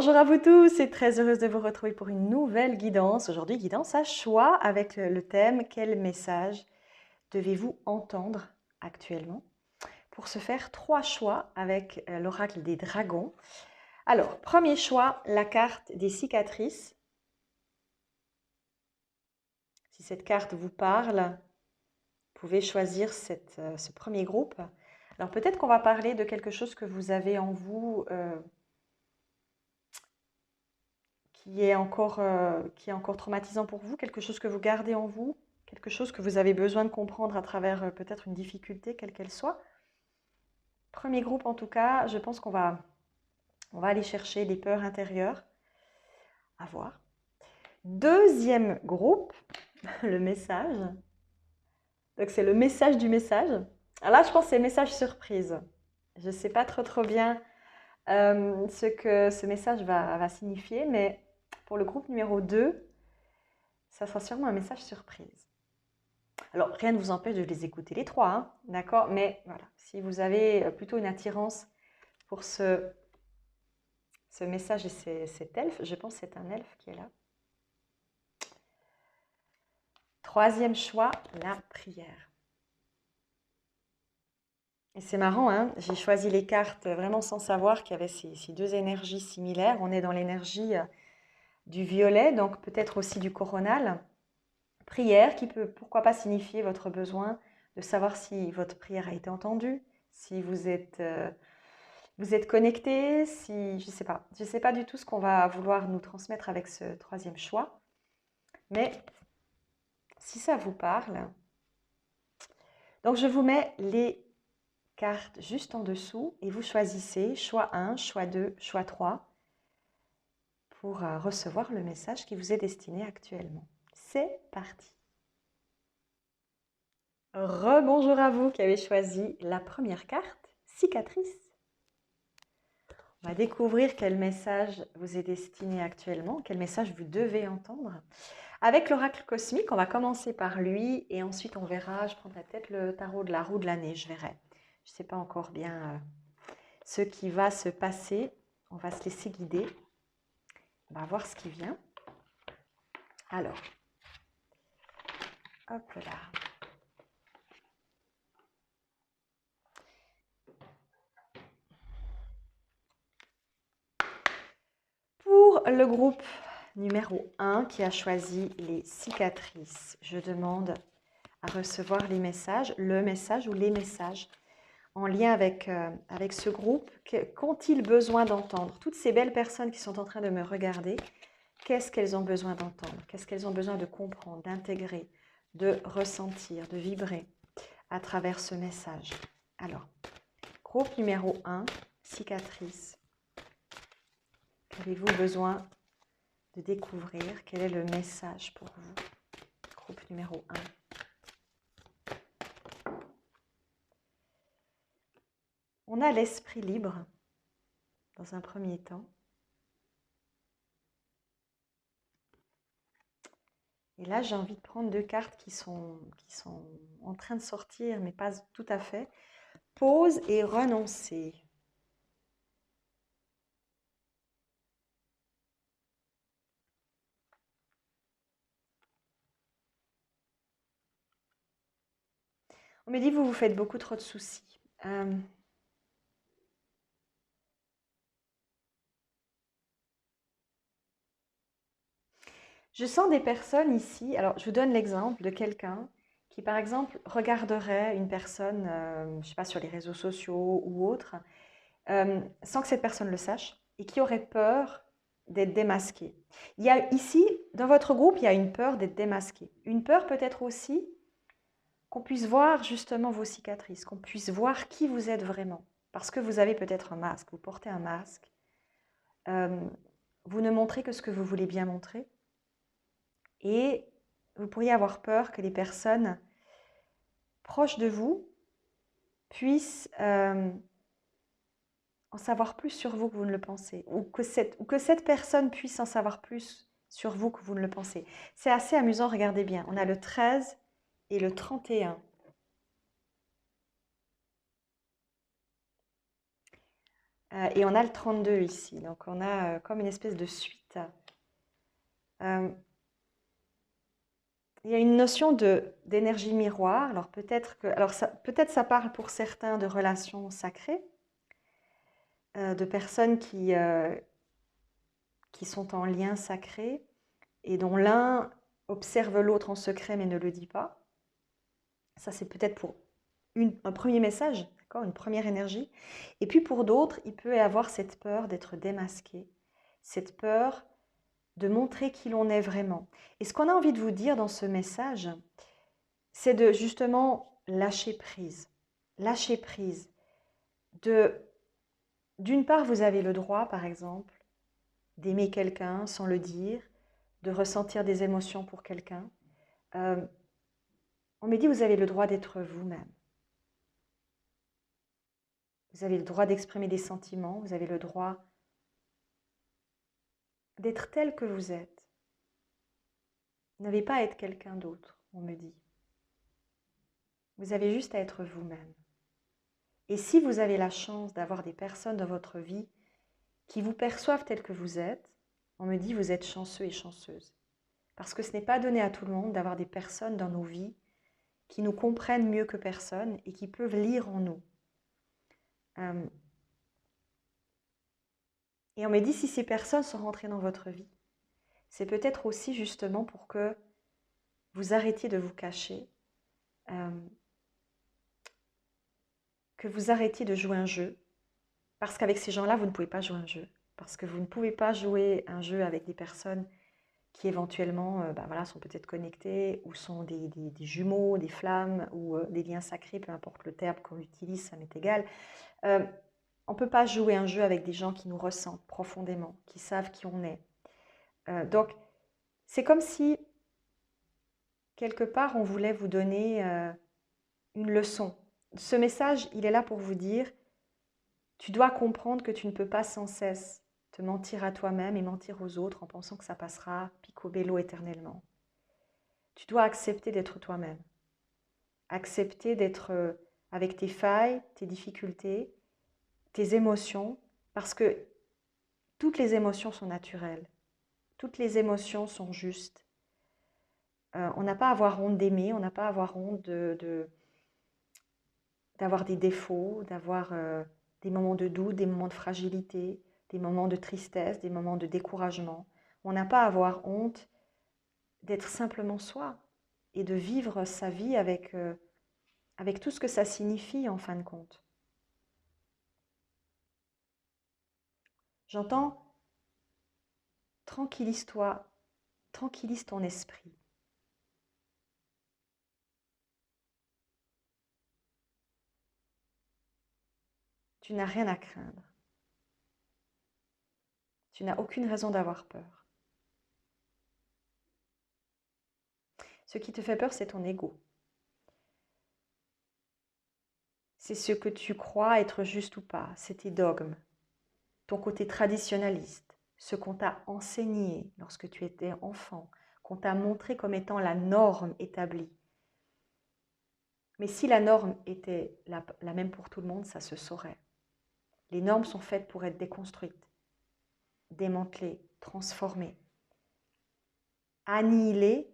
Bonjour à vous tous et très heureuse de vous retrouver pour une nouvelle guidance. Aujourd'hui, guidance à choix avec le thème « Quel message devez-vous entendre actuellement ?» Pour se faire 3 choix avec l'oracle des dragons. Alors, premier choix, la carte des cicatrices. Si cette carte vous parle, vous pouvez choisir ce premier groupe. Alors peut-être qu'on va parler de quelque chose que vous avez en vous qui est encore traumatisant pour vous, quelque chose que vous gardez en vous, quelque chose que vous avez besoin de comprendre à travers peut-être une difficulté, quelle qu'elle soit. Premier groupe en tout cas, je pense qu'on va aller chercher des peurs intérieures à voir. Deuxième groupe, le message. Donc c'est le message du message. Alors là, je pense que c'est le message surprise. Je ne sais pas trop bien ce que ce message va signifier, mais pour le groupe numéro 2, ça sera sûrement un message surprise. Alors, rien ne vous empêche de les écouter les trois, hein, d'accord? Mais voilà, si vous avez plutôt une attirance pour ce message et cet elfe, je pense que c'est un elfe qui est là. Troisième choix, la prière. Et c'est marrant, hein, j'ai choisi les cartes vraiment sans savoir qu'il y avait ces deux énergies similaires. On est dans l'énergie du violet, donc peut-être aussi du coronal. Prière qui peut, pourquoi pas, signifier votre besoin de savoir si votre prière a été entendue, si vous êtes connecté, si je sais pas du tout ce qu'on va vouloir nous transmettre avec ce troisième choix, mais si ça vous parle, donc je vous mets les cartes juste en dessous et vous choisissez choix 1, choix 2, choix 3 pour recevoir le message qui vous est destiné actuellement. C'est parti. Rebonjour à vous qui avez choisi la première carte, cicatrice. On va découvrir quel message vous est destiné actuellement, quel message vous devez entendre. Avec l'oracle cosmique, on va commencer par lui et ensuite on verra, je prendrai peut-être le tarot de la roue de l'année, je verrai. Je ne sais pas encore bien ce qui va se passer. On va se laisser guider. On va voir ce qui vient. Alors, hop là. Pour le groupe numéro 1 qui a choisi les cicatrices, je demande à recevoir les messages, le message ou les messages en lien avec ce groupe. Qu'ont-ils besoin d'entendre? Toutes ces belles personnes qui sont en train de me regarder, qu'est-ce qu'elles ont besoin d'entendre? Qu'est-ce qu'elles ont besoin de comprendre, d'intégrer, de ressentir, de vibrer à travers ce message? Alors, groupe numéro 1, cicatrice. Qu'avez-vous besoin de découvrir? Quel est le message pour vous? Groupe numéro 1. On a l'esprit libre dans un premier temps. Et là, j'ai envie de prendre deux cartes qui sont en train de sortir, mais pas tout à fait. Pause et renoncer. On me dit, vous vous faites beaucoup trop de soucis. Je sens des personnes ici, alors je vous donne l'exemple de quelqu'un qui par exemple regarderait une personne, je ne sais pas, sur les réseaux sociaux ou autre, sans que cette personne le sache et qui aurait peur d'être démasqué. Il y a ici, dans votre groupe, il y a une peur d'être démasqué. Une peur peut-être aussi qu'on puisse voir justement vos cicatrices, qu'on puisse voir qui vous êtes vraiment. Parce que vous avez peut-être un masque, vous portez un masque. Vous ne montrez que ce que vous voulez bien montrer. Et vous pourriez avoir peur que les personnes proches de vous puissent en savoir plus sur vous que vous ne le pensez, ou que cette personne puisse en savoir plus sur vous que vous ne le pensez. C'est assez amusant, regardez bien. On a le 13 et le 31. Et on a le 32 ici. Donc on a comme une espèce de suite. Euh, il y a une notion d'énergie miroir. Alors peut-être ça parle pour certains de relations sacrées, de personnes qui sont en lien sacré et dont l'un observe l'autre en secret mais ne le dit pas. Ça, c'est peut-être pour un premier message, d'accord, une première énergie. Et puis pour d'autres, il peut y avoir cette peur d'être démasqué, cette peur de montrer qui l'on est vraiment. Et ce qu'on a envie de vous dire dans ce message, c'est de justement lâcher prise. Lâcher prise. D'une part, vous avez le droit, par exemple, d'aimer quelqu'un sans le dire, de ressentir des émotions pour quelqu'un. On me dit, vous avez le droit d'être vous-même. Vous avez le droit d'exprimer des sentiments, vous avez le droit d'être tel que vous êtes. Vous n'avez pas à être quelqu'un d'autre, on me dit. Vous avez juste à être vous-même. Et si vous avez la chance d'avoir des personnes dans votre vie qui vous perçoivent tel que vous êtes, on me dit, vous êtes chanceux et chanceuse. Parce que ce n'est pas donné à tout le monde d'avoir des personnes dans nos vies qui nous comprennent mieux que personne et qui peuvent lire en nous. Et on me dit, si ces personnes sont rentrées dans votre vie, c'est peut-être aussi justement pour que vous arrêtiez de vous cacher, que vous arrêtiez de jouer un jeu, parce qu'avec ces gens-là, vous ne pouvez pas jouer un jeu, parce que vous ne pouvez pas jouer un jeu avec des personnes qui éventuellement sont peut-être connectées, ou sont des jumeaux, des flammes, ou des liens sacrés, peu importe le terme qu'on utilise, ça m'est égal. On ne peut pas jouer un jeu avec des gens qui nous ressentent profondément, qui savent qui on est. Donc, c'est comme si, quelque part, on voulait vous donner une leçon. Ce message, il est là pour vous dire, tu dois comprendre que tu ne peux pas sans cesse te mentir à toi-même et mentir aux autres en pensant que ça passera picobello éternellement. Tu dois accepter d'être toi-même. Accepter d'être avec tes failles, tes difficultés, tes émotions, parce que toutes les émotions sont naturelles. Toutes les émotions sont justes. On n'a pas à avoir honte d'aimer, on n'a pas à avoir honte d'avoir des défauts, d'avoir des moments de doute, des moments de fragilité, des moments de tristesse, des moments de découragement. On n'a pas à avoir honte d'être simplement soi et de vivre sa vie avec tout ce que ça signifie en fin de compte. J'entends, tranquillise-toi, tranquillise ton esprit. Tu n'as rien à craindre. Tu n'as aucune raison d'avoir peur. Ce qui te fait peur, c'est ton ego. C'est ce que tu crois être juste ou pas, c'est tes dogmes, ton côté traditionnaliste, ce qu'on t'a enseigné lorsque tu étais enfant, qu'on t'a montré comme étant la norme établie. Mais si la norme était la même pour tout le monde, ça se saurait. Les normes sont faites pour être déconstruites, démantelées, transformées, annihilées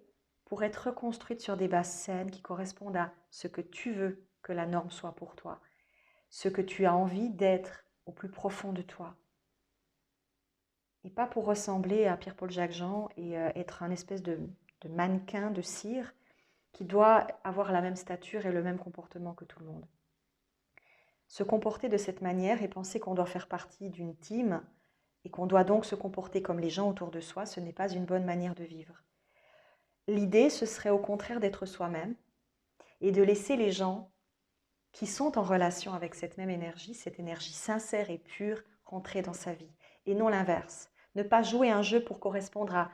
pour être reconstruites sur des bases saines qui correspondent à ce que tu veux que la norme soit pour toi, ce que tu as envie d'être au plus profond de toi. Et pas pour ressembler à Pierre-Paul Jacques-Jean et être un espèce de mannequin de cire qui doit avoir la même stature et le même comportement que tout le monde. Se comporter de cette manière et penser qu'on doit faire partie d'une team et qu'on doit donc se comporter comme les gens autour de soi, ce n'est pas une bonne manière de vivre. L'idée, ce serait au contraire d'être soi-même et de laisser les gens qui sont en relation avec cette même énergie, cette énergie sincère et pure, rentrer dans sa vie, et non l'inverse. Ne pas jouer un jeu pour correspondre à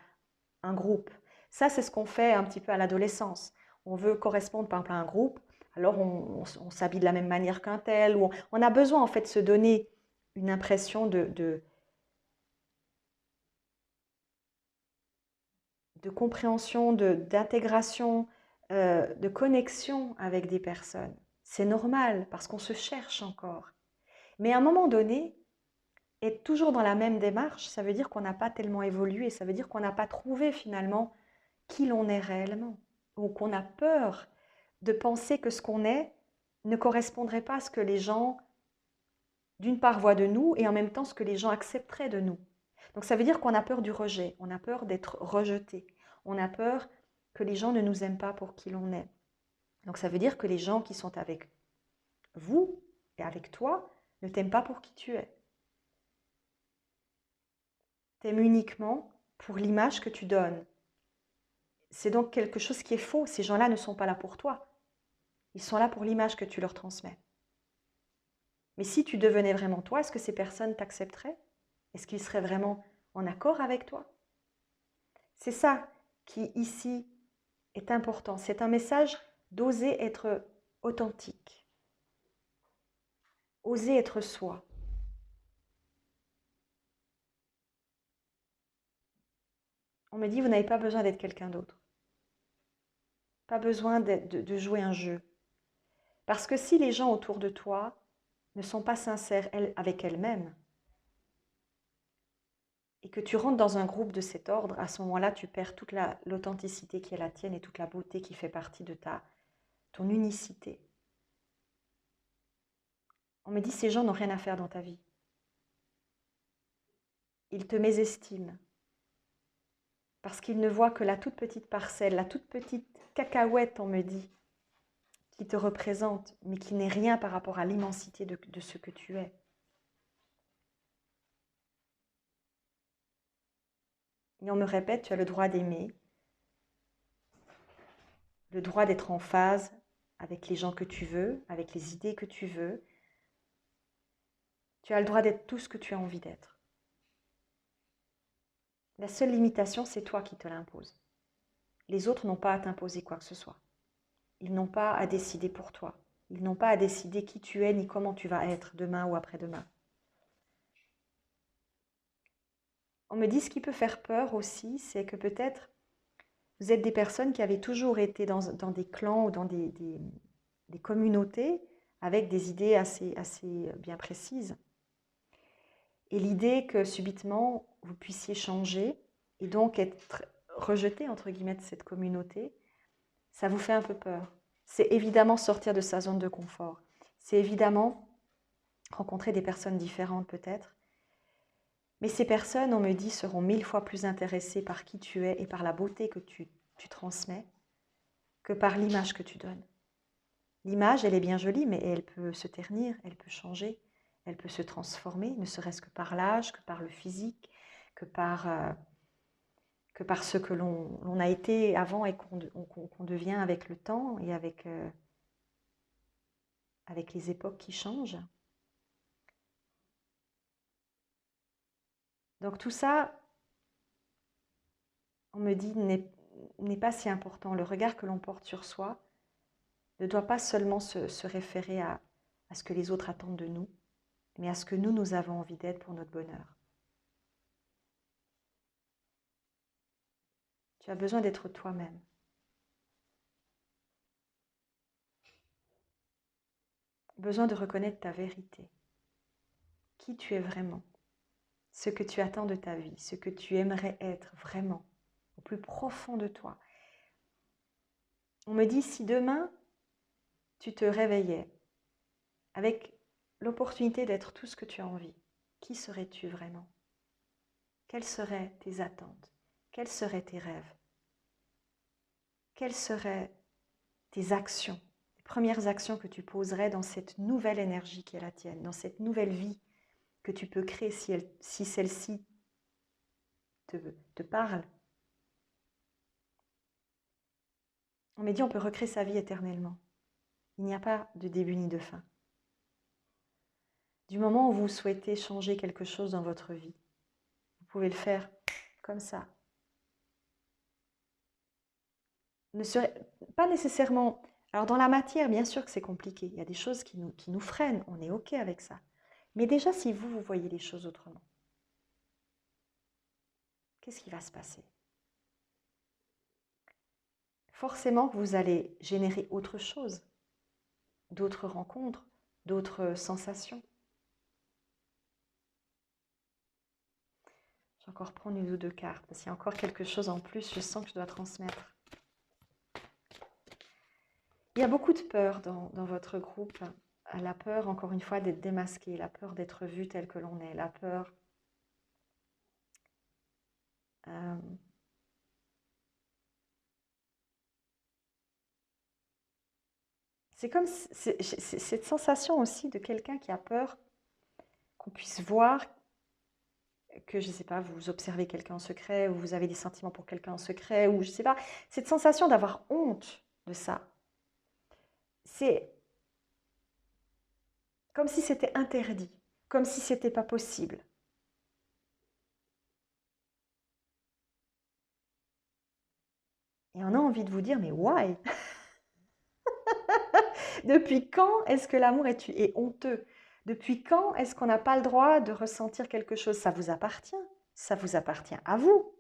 un groupe. Ça, c'est ce qu'on fait un petit peu à l'adolescence. On veut correspondre par exemple à un groupe, alors on s'habille de la même manière qu'un tel, ou on a besoin en fait de se donner une impression de compréhension, d'intégration, de connexion avec des personnes. C'est normal parce qu'on se cherche encore. Mais à un moment donné, être toujours dans la même démarche, ça veut dire qu'on n'a pas tellement évolué, ça veut dire qu'on n'a pas trouvé finalement qui l'on est réellement, ou qu'on a peur de penser que ce qu'on est ne correspondrait pas à ce que les gens, d'une part, voient de nous, et en même temps ce que les gens accepteraient de nous. Donc ça veut dire qu'on a peur du rejet, on a peur d'être rejeté, on a peur que les gens ne nous aiment pas pour qui l'on est. Donc ça veut dire que les gens qui sont avec vous et avec toi ne t'aiment pas pour qui tu es. T'aimes uniquement pour l'image que tu donnes. C'est donc quelque chose qui est faux. Ces gens-là ne sont pas là pour toi. Ils sont là pour l'image que tu leur transmets. Mais si tu devenais vraiment toi, est-ce que ces personnes t'accepteraient? Est-ce qu'ils seraient vraiment en accord avec toi? C'est ça qui, ici, est important. C'est un message d'oser être authentique, oser être soi. On me dit, vous n'avez pas besoin d'être quelqu'un d'autre. Pas besoin de jouer un jeu. Parce que si les gens autour de toi ne sont pas sincères avec elles-mêmes, et que tu rentres dans un groupe de cet ordre, à ce moment-là, tu perds toute l'authenticité qui est la tienne et toute la beauté qui fait partie de ton unicité. On me dit, ces gens n'ont rien à faire dans ta vie. Ils te mésestiment parce qu'ils ne voient que la toute petite parcelle, la toute petite cacahuète, on me dit, qui te représente, mais qui n'est rien par rapport à l'immensité de ce que tu es. Et on me répète, tu as le droit d'aimer, le droit d'être en phase avec les gens que tu veux, avec les idées que tu veux. Tu as le droit d'être tout ce que tu as envie d'être. La seule limitation, c'est toi qui te l'imposes. Les autres n'ont pas à t'imposer quoi que ce soit. Ils n'ont pas à décider pour toi. Ils n'ont pas à décider qui tu es ni comment tu vas être demain ou après-demain. On me dit ce qui peut faire peur aussi, c'est que peut-être vous êtes des personnes qui avaient toujours été dans des clans ou dans des communautés avec des idées assez bien précises. Et l'idée que subitement vous puissiez changer et donc être rejeté entre guillemets de cette communauté, ça vous fait un peu peur. C'est évidemment sortir de sa zone de confort. C'est évidemment rencontrer des personnes différentes peut-être. Mais ces personnes, on me dit, seront 1000 fois plus intéressées par qui tu es et par la beauté que tu transmets que par l'image que tu donnes. L'image, elle est bien jolie, mais elle peut se ternir, elle peut changer, elle peut se transformer, ne serait-ce que par l'âge, que par le physique, que par ce que l'on a été avant et qu'on devient avec le temps et avec les époques qui changent. Donc tout ça, on me dit, n'est pas si important. Le regard que l'on porte sur soi ne doit pas seulement se référer à ce que les autres attendent de nous, mais à ce que nous avons envie d'être pour notre bonheur. Tu as besoin d'être toi-même. Besoin de reconnaître ta vérité, qui tu es vraiment, ce que tu attends de ta vie, ce que tu aimerais être vraiment, au plus profond de toi. On me dit, si demain, tu te réveillais avec l'opportunité d'être tout ce que tu as envie, qui serais-tu vraiment? Quelles seraient tes attentes? Quels seraient tes rêves? Quelles seraient tes actions? Les premières actions que tu poserais dans cette nouvelle énergie qui est la tienne, dans cette nouvelle vie que tu peux créer si celle-ci te parle. On m'a dit on peut recréer sa vie éternellement. Il n'y a pas de début ni de fin. Du moment où vous souhaitez changer quelque chose dans votre vie, vous pouvez le faire comme ça. Pas nécessairement... Alors dans la matière, bien sûr que c'est compliqué. Il y a des choses qui nous freinent. On est OK avec ça. Mais déjà, si vous voyez les choses autrement, qu'est-ce qui va se passer? Forcément que vous allez générer autre chose, d'autres rencontres, d'autres sensations. Je vais encore prendre une ou deux cartes, parce qu'il y a encore quelque chose en plus, je sens que je dois transmettre. Il y a beaucoup de peur dans votre groupe. La peur, encore une fois, d'être démasqué, la peur d'être vu tel que l'on est, la peur... euh, c'est comme cette sensation aussi de quelqu'un qui a peur qu'on puisse voir que, je ne sais pas, vous observez quelqu'un en secret, ou vous avez des sentiments pour quelqu'un en secret, ou je ne sais pas, cette sensation d'avoir honte de ça. C'est comme si c'était interdit, comme si c'était pas possible. Et on a envie de vous dire, mais why? Depuis quand est-ce que l'amour est honteux? Depuis quand est-ce qu'on n'a pas le droit de ressentir quelque chose? Ça vous appartient. Ça vous appartient à vous.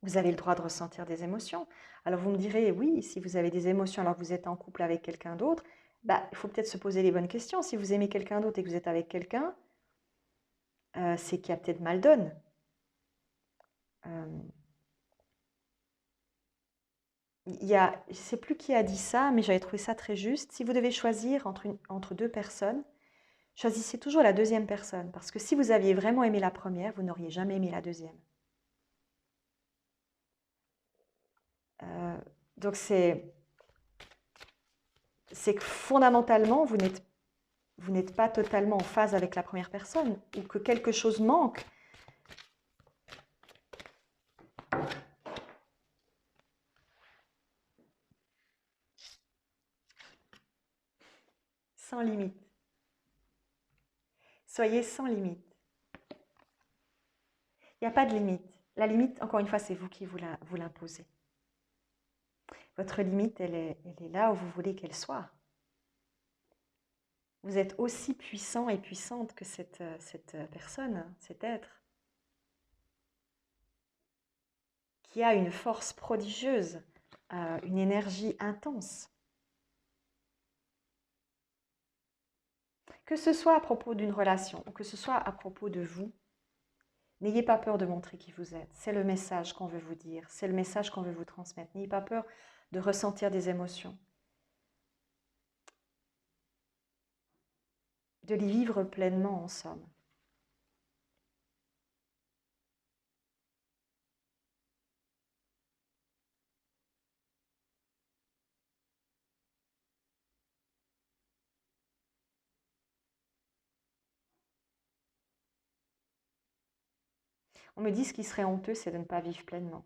Vous avez le droit de ressentir des émotions. Alors vous me direz, oui, si vous avez des émotions alors que vous êtes en couple avec quelqu'un d'autre, bah, il faut peut-être se poser les bonnes questions. Si vous aimez quelqu'un d'autre et que vous êtes avec quelqu'un, c'est qu'il y a peut-être mal donne. Euh, je ne sais plus qui a dit ça, mais j'avais trouvé ça très juste. Si vous devez choisir entre deux personnes, choisissez toujours la deuxième personne. Parce que si vous aviez vraiment aimé la première, vous n'auriez jamais aimé la deuxième. Euh, donc c'est que fondamentalement, vous n'êtes pas totalement en phase avec la première personne ou que quelque chose manque. Sans limite. Soyez sans limite. Il n'y a pas de limite. La limite, encore une fois, c'est vous qui vous l'imposez. Votre limite, elle est là où vous voulez qu'elle soit. Vous êtes aussi puissant et puissante que cette personne, cet être, qui a une force prodigieuse, une énergie intense. Que ce soit à propos d'une relation ou que ce soit à propos de vous, n'ayez pas peur de montrer qui vous êtes. C'est le message qu'on veut vous dire, c'est le message qu'on veut vous transmettre. N'ayez pas peur de ressentir des émotions, de les vivre pleinement en somme. On me dit ce qui serait honteux, c'est de ne pas vivre pleinement.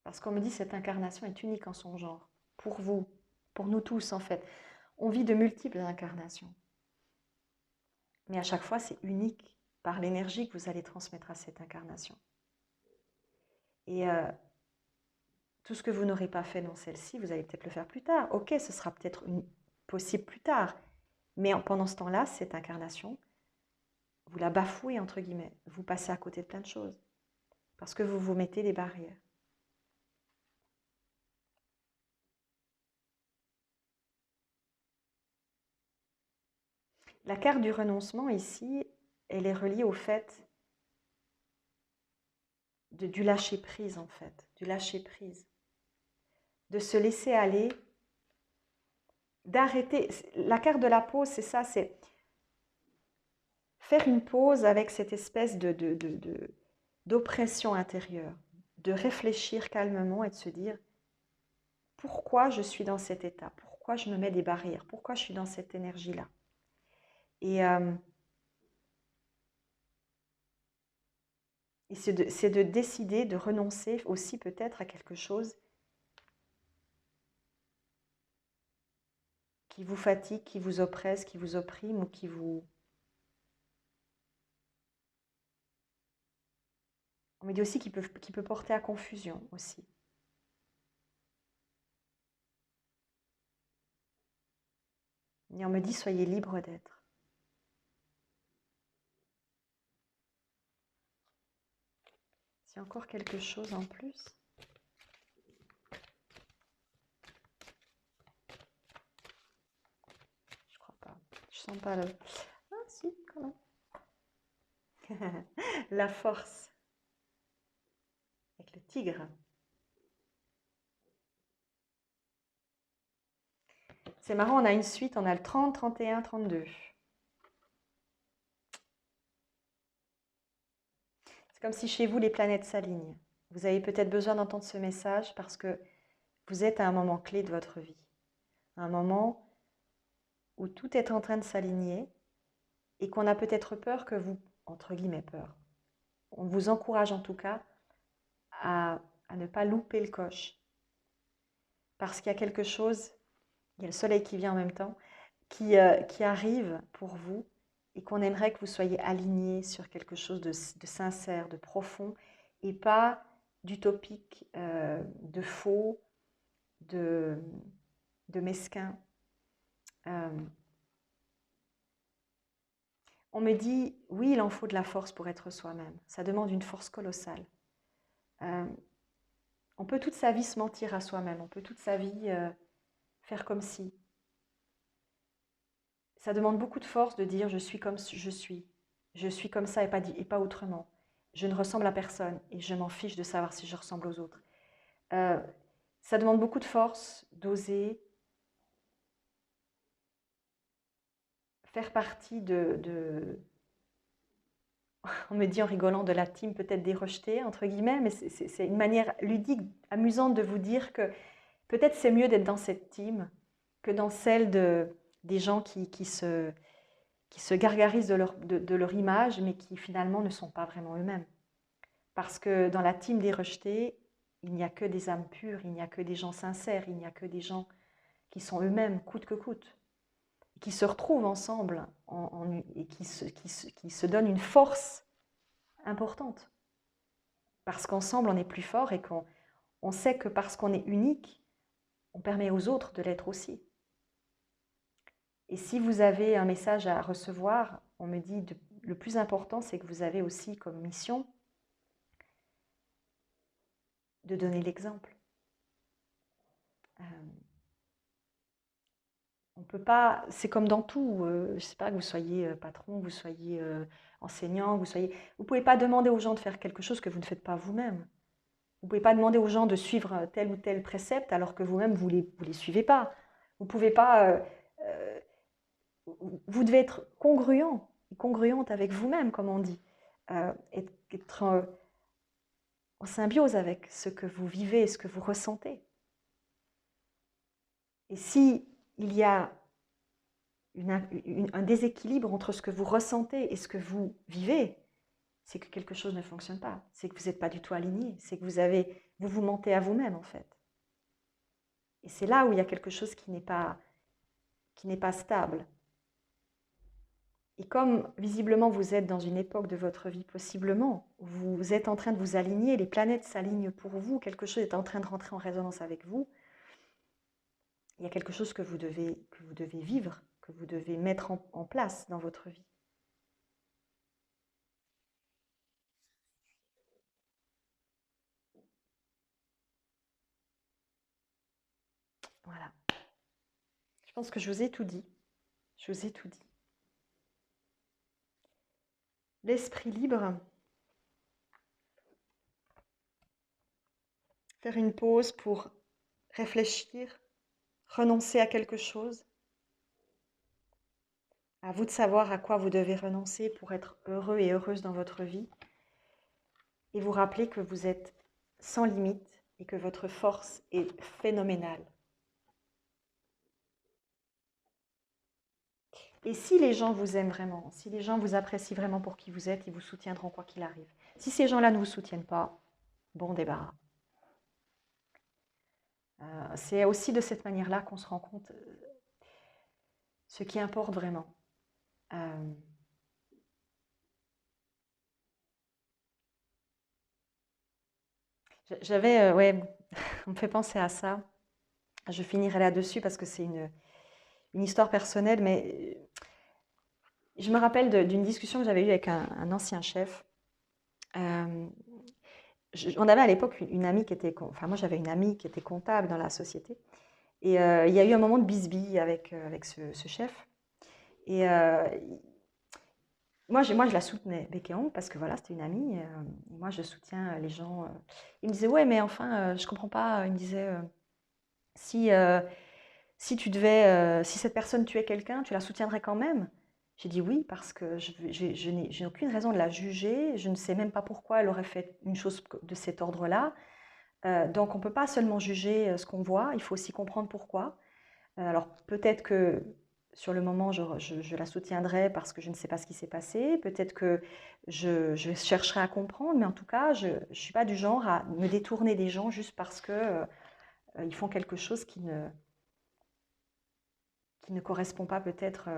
Parce qu'on me dit cette incarnation est unique en son genre. Pour vous, pour nous tous en fait. On vit de multiples incarnations. Mais à chaque fois, c'est unique par l'énergie que vous allez transmettre à cette incarnation. Et tout ce que vous n'aurez pas fait dans celle-ci, vous allez peut-être le faire plus tard. Ok, ce sera peut-être possible plus tard. Mais pendant ce temps-là, cette incarnation, vous la bafouez, entre guillemets. Vous passez à côté de plein de choses. Parce que vous vous mettez des barrières. La carte du renoncement ici, elle est reliée au fait du lâcher prise en fait, du lâcher prise, de se laisser aller, d'arrêter. La carte de la pause, c'est ça, c'est faire une pause avec cette espèce d'oppression intérieure, de réfléchir calmement et de se dire pourquoi je suis dans cet état, pourquoi je me mets des barrières, pourquoi je suis dans cette énergie-là. Et c'est de décider de renoncer aussi peut-être à quelque chose qui vous fatigue, qui vous oppresse, qui vous opprime ou qui vous... On me dit aussi qui peut porter à confusion aussi. Et on me dit soyez libre d'être. C'est encore quelque chose en plus. Je crois pas. Je sens pas le... Ah si, quand même. La force, avec le tigre. C'est marrant, on a une suite, on a le 30, 31, 32. C'est comme si chez vous, les planètes s'alignent. Vous avez peut-être besoin d'entendre ce message parce que vous êtes à un moment clé de votre vie. Un moment où tout est en train de s'aligner et qu'on a peut-être peur que vous, entre guillemets peur, on vous encourage en tout cas à ne pas louper le coche. Parce qu'il y a quelque chose, il y a le soleil qui vient en même temps, qui arrive pour vous et qu'on aimerait que vous soyez alignés sur quelque chose de sincère, de profond et pas d'utopique, de faux, de, de mesquin. Euh, on me dit, oui, il en faut de la force pour être soi-même. Ça demande une force colossale. Euh, on peut toute sa vie se mentir à soi-même, on peut toute sa vie faire comme si. Ça demande beaucoup de force de dire je suis comme je suis. Je suis comme ça et pas autrement. Je ne ressemble à personne et je m'en fiche de savoir si je ressemble aux autres. Euh, ça demande beaucoup de force d'oser faire partie on me dit en rigolant, de la team peut-être des rejetés, entre guillemets, mais c'est une manière ludique, amusante de vous dire que peut-être c'est mieux d'être dans cette team que dans celle des gens qui se gargarisent de leur image, mais qui finalement ne sont pas vraiment eux-mêmes. Parce que dans la team des rejetés, il n'y a que des âmes pures, il n'y a que des gens sincères, il n'y a que des gens qui sont eux-mêmes, coûte que coûte, qui se retrouvent ensemble et qui se donnent une force importante. Parce qu'ensemble, on est plus fort et qu'on sait que parce qu'on est unique, on permet aux autres de l'être aussi. Et si vous avez un message à recevoir, on me dit le plus important, c'est que vous avez aussi comme mission de donner l'exemple. On peut pas, c'est comme dans tout, je ne sais pas, que vous soyez patron, vous soyez enseignant, vous pouvez pas demander aux gens de faire quelque chose que vous ne faites pas vous-même. Vous ne pouvez pas demander aux gens de suivre tel ou tel précepte alors que vous-même, vous les suivez pas. Vous pouvez pas, vous devez être congruent, congruente avec vous-même, comme on dit. Être en symbiose avec ce que vous vivez, ce que vous ressentez. Et si il y a un déséquilibre entre ce que vous ressentez et ce que vous vivez, c'est que quelque chose ne fonctionne pas. C'est que vous n'êtes pas du tout aligné. C'est que vous vous mentez à vous-même, en fait. Et c'est là où il y a quelque chose qui n'est pas stable. Et comme visiblement vous êtes dans une époque de votre vie, possiblement, où vous êtes en train de vous aligner, les planètes s'alignent pour vous, quelque chose est en train de rentrer en résonance avec vous, il y a quelque chose que vous devez vivre, que vous devez mettre en place dans votre vie. Voilà. Je pense que je vous ai tout dit. Je vous ai tout dit. L'esprit libre. Faire une pause pour réfléchir, renoncer à quelque chose. À vous de savoir à quoi vous devez renoncer pour être heureux et heureuse dans votre vie. Et vous rappeler que vous êtes sans limite et que votre force est phénoménale. Et si les gens vous aiment vraiment, si les gens vous apprécient vraiment pour qui vous êtes, ils vous soutiendront quoi qu'il arrive. Si ces gens-là ne vous soutiennent pas, bon débarras. C'est aussi de cette manière-là qu'on se rend compte ce qui importe vraiment. Ouais, on me fait penser à ça. Je finirai là-dessus parce que c'est une histoire personnelle, mais je me rappelle d'une discussion que j'avais eue avec un ancien chef. On avait à l'époque une amie moi j'avais une amie qui était comptable dans la société. Et il y a eu un moment de bisbille avec ce chef. Et moi, je la soutenais, bec et ongles, parce que voilà, c'était une amie. Et moi, je soutiens les gens. Il me disait, ouais, mais enfin, je comprends pas. Il me disait, si, si tu devais, si cette personne tuait quelqu'un, tu la soutiendrais quand même? J'ai dit oui, parce que je n'ai aucune raison de la juger. Je ne sais même pas pourquoi elle aurait fait une chose de cet ordre-là. Donc, on ne peut pas seulement juger ce qu'on voit, il faut aussi comprendre pourquoi. Alors, peut-être que sur le moment, je la soutiendrai parce que je ne sais pas ce qui s'est passé. Peut-être que je chercherai à comprendre, mais en tout cas, je ne suis pas du genre à me détourner des gens juste parce que ils font quelque chose qui ne correspond pas peut-être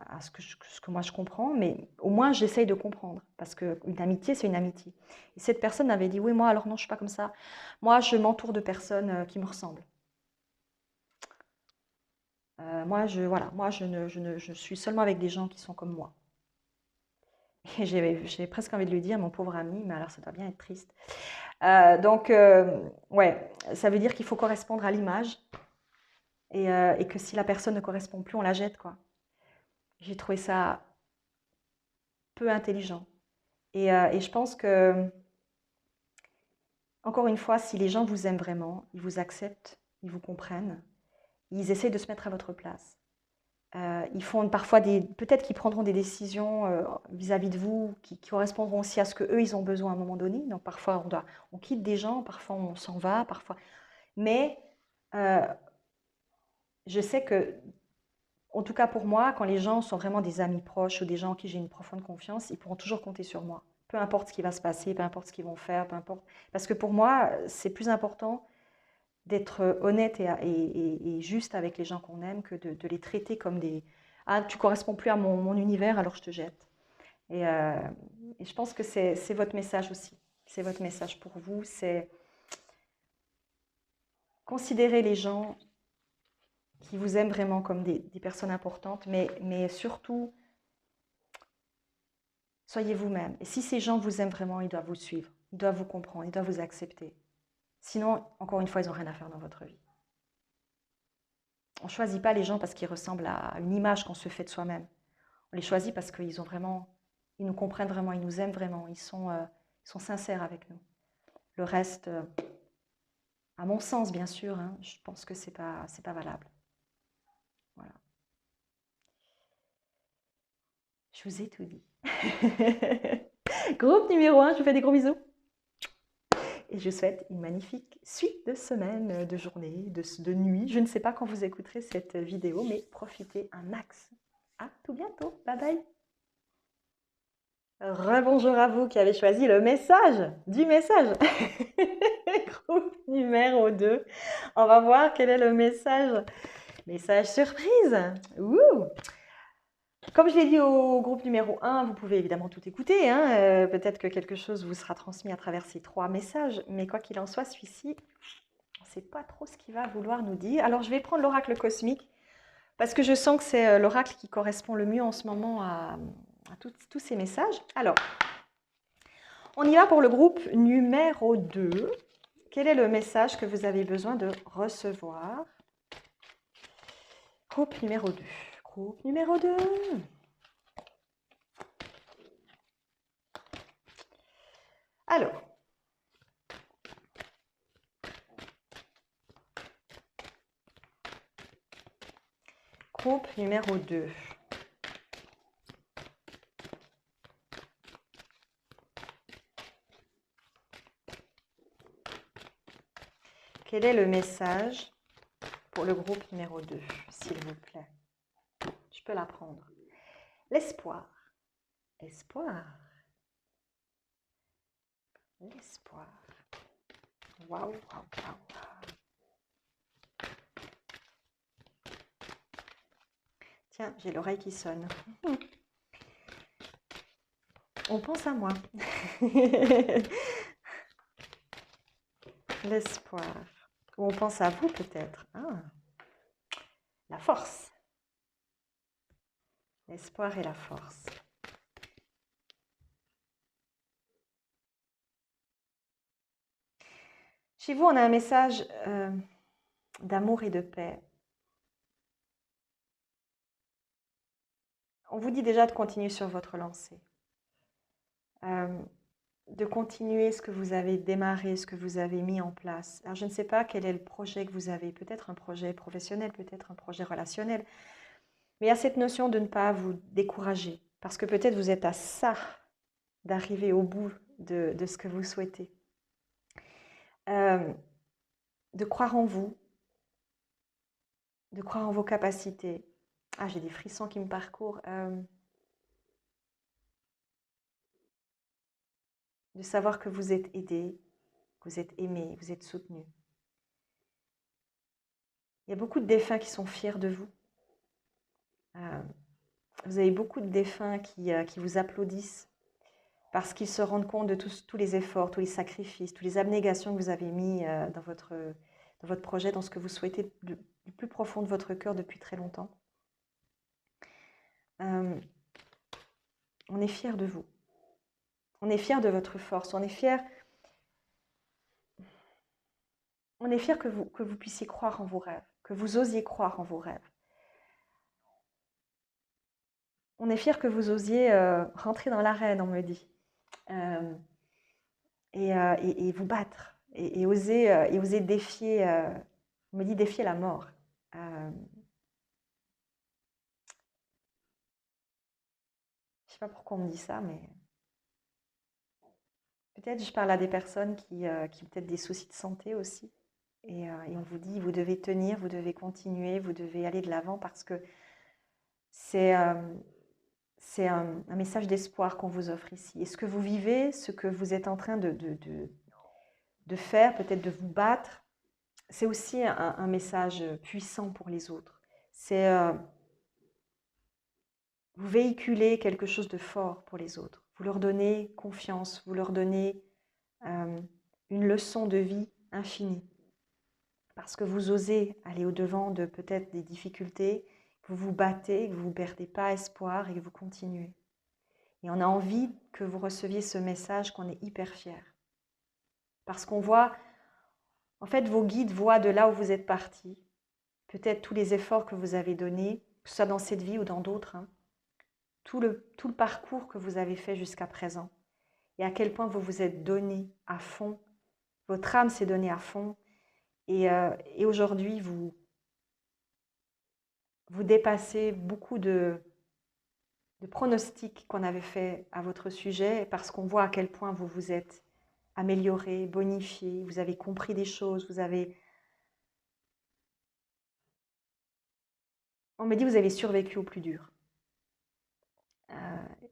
à ce que moi je comprends, mais au moins j'essaye de comprendre, parce qu'une amitié, c'est une amitié. Et cette personne avait dit, oui, moi, alors non, je ne suis pas comme ça. Moi, je m'entoure de personnes qui me ressemblent. Voilà, moi, je suis seulement avec des gens qui sont comme moi. Et j'ai presque envie de lui dire, mon pauvre ami, mais alors ça doit bien être triste. Ouais, ça veut dire qu'il faut correspondre à l'image et que si la personne ne correspond plus, on la jette, quoi. J'ai trouvé ça peu intelligent. Et je pense que, encore une fois, si les gens vous aiment vraiment, ils vous acceptent, ils vous comprennent, ils essaient de se mettre à votre place. Ils font parfois peut-être qu'ils prendront des décisions vis-à-vis de vous qui correspondront aussi à ce que eux ils ont besoin à un moment donné. Donc parfois on quitte des gens, parfois on s'en va, parfois. Mais euh, je sais que, en tout cas pour moi, quand les gens sont vraiment des amis proches ou des gens en qui j'ai une profonde confiance, ils pourront toujours compter sur moi. Peu importe ce qui va se passer, peu importe ce qu'ils vont faire, peu importe. Parce que pour moi, c'est plus important d'être honnête et juste avec les gens qu'on aime que de les traiter comme des... Ah, tu corresponds plus à mon univers, alors je te jette. Et je pense que c'est votre message aussi. C'est votre message pour vous, c'est considérer les gens qui vous aiment vraiment comme des personnes importantes, mais surtout, soyez vous-même. Et si ces gens vous aiment vraiment, ils doivent vous suivre, ils doivent vous comprendre, ils doivent vous accepter. Sinon, encore une fois, ils n'ont rien à faire dans votre vie. On ne choisit pas les gens parce qu'ils ressemblent à une image qu'on se fait de soi-même. On les choisit parce qu'ils ont vraiment, ils nous comprennent vraiment, ils nous aiment vraiment, ils sont sincères avec nous. Le reste, à mon sens, bien sûr, hein, je pense que c'est pas valable. Voilà. Je vous ai tout dit. Groupe numéro 1, je vous fais des gros bisous. Et je vous souhaite une magnifique suite de semaine, de journée, de nuit. Je ne sais pas quand vous écouterez cette vidéo, mais profitez un max. À tout bientôt. Bye bye. Rebonjour à vous qui avez choisi le message du message. Groupe numéro 2. On va voir quel est le message. Message surprise. Ouh. Comme je l'ai dit au groupe numéro 1, vous pouvez évidemment tout écouter. Hein. Peut-être que quelque chose vous sera transmis à travers ces 3 messages. Mais quoi qu'il en soit, celui-ci, on ne sait pas trop ce qu'il va vouloir nous dire. Alors, je vais prendre l'oracle cosmique parce que je sens que c'est l'oracle qui correspond le mieux en ce moment à tous ces messages. Alors, on y va pour le groupe numéro 2. Quel est le message que vous avez besoin de recevoir? Groupe numéro 2. Groupe numéro 2. Alors, groupe numéro 2. Quel est le message pour le groupe numéro 2, s'il vous plaît? Je peux la prendre. L'espoir. Espoir. L'espoir. Waouh, waouh, waouh. Tiens, j'ai l'oreille qui sonne. On pense à moi. L'espoir. Ou on pense à vous peut-être. Ah, la force. L'espoir et la force. Chez vous, on a un message d'amour et de paix. On vous dit déjà de continuer sur votre lancée, de continuer ce que vous avez démarré, ce que vous avez mis en place. Alors, je ne sais pas quel est le projet que vous avez, peut-être un projet professionnel, peut-être un projet relationnel, mais il y a cette notion de ne pas vous décourager, parce que peut-être vous êtes à ça d'arriver au bout de ce que vous souhaitez. De croire en vous, de croire en vos capacités. Ah, j'ai des frissons qui me parcourent. De savoir que vous êtes aidé, que vous êtes aimé, vous êtes soutenu. Il y a beaucoup de défunts qui sont fiers de vous. Vous avez beaucoup de défunts qui vous applaudissent parce qu'ils se rendent compte de tous les efforts, tous les sacrifices, toutes les abnégations que vous avez mis dans votre projet, dans ce que vous souhaitez du plus profond de votre cœur depuis très longtemps. On est fiers de vous. On est fiers de votre force. On est fiers que vous puissiez croire en vos rêves, que vous osiez croire en vos rêves. On est fiers que vous osiez rentrer dans l'arène, on me dit, et vous battre, et oser défier, on me dit défier la mort. Je ne sais pas pourquoi on me dit ça, mais peut-être je parle à des personnes qui ont peut-être des soucis de santé aussi. Et on vous dit, vous devez tenir, vous devez continuer, vous devez aller de l'avant parce que c'est un message d'espoir qu'on vous offre ici. Et ce que vous vivez, ce que vous êtes en train de faire, peut-être de vous battre, c'est aussi un message puissant pour les autres. C'est vous véhiculez quelque chose de fort pour les autres. Vous leur donnez confiance, vous leur donnez une leçon de vie infinie. Parce que vous osez aller au-devant de peut-être des difficultés, vous vous battez, que vous ne perdez pas espoir et que vous continuez. Et on a envie que vous receviez ce message qu'on est hyper fiers. Parce qu'on voit, en fait, vos guides voient de là où vous êtes partis, peut-être tous les efforts que vous avez donnés, que ce soit dans cette vie ou dans d'autres, tout le parcours que vous avez fait jusqu'à présent, et à quel point vous vous êtes donné à fond, votre âme s'est donnée à fond, et aujourd'hui, vous dépassez beaucoup de pronostics qu'on avait fait à votre sujet, parce qu'on voit à quel point vous vous êtes amélioré, bonifié, vous avez compris des choses, on me dit que vous avez survécu au plus dur.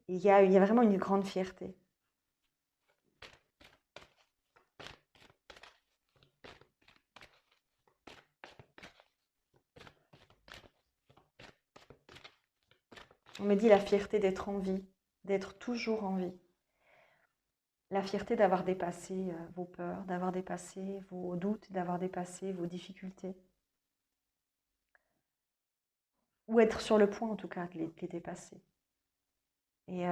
Il y a vraiment une grande fierté. On me dit la fierté d'être en vie, d'être toujours en vie. La fierté d'avoir dépassé vos peurs, d'avoir dépassé vos doutes, d'avoir dépassé vos difficultés. Ou être sur le point en tout cas de les dépasser. Et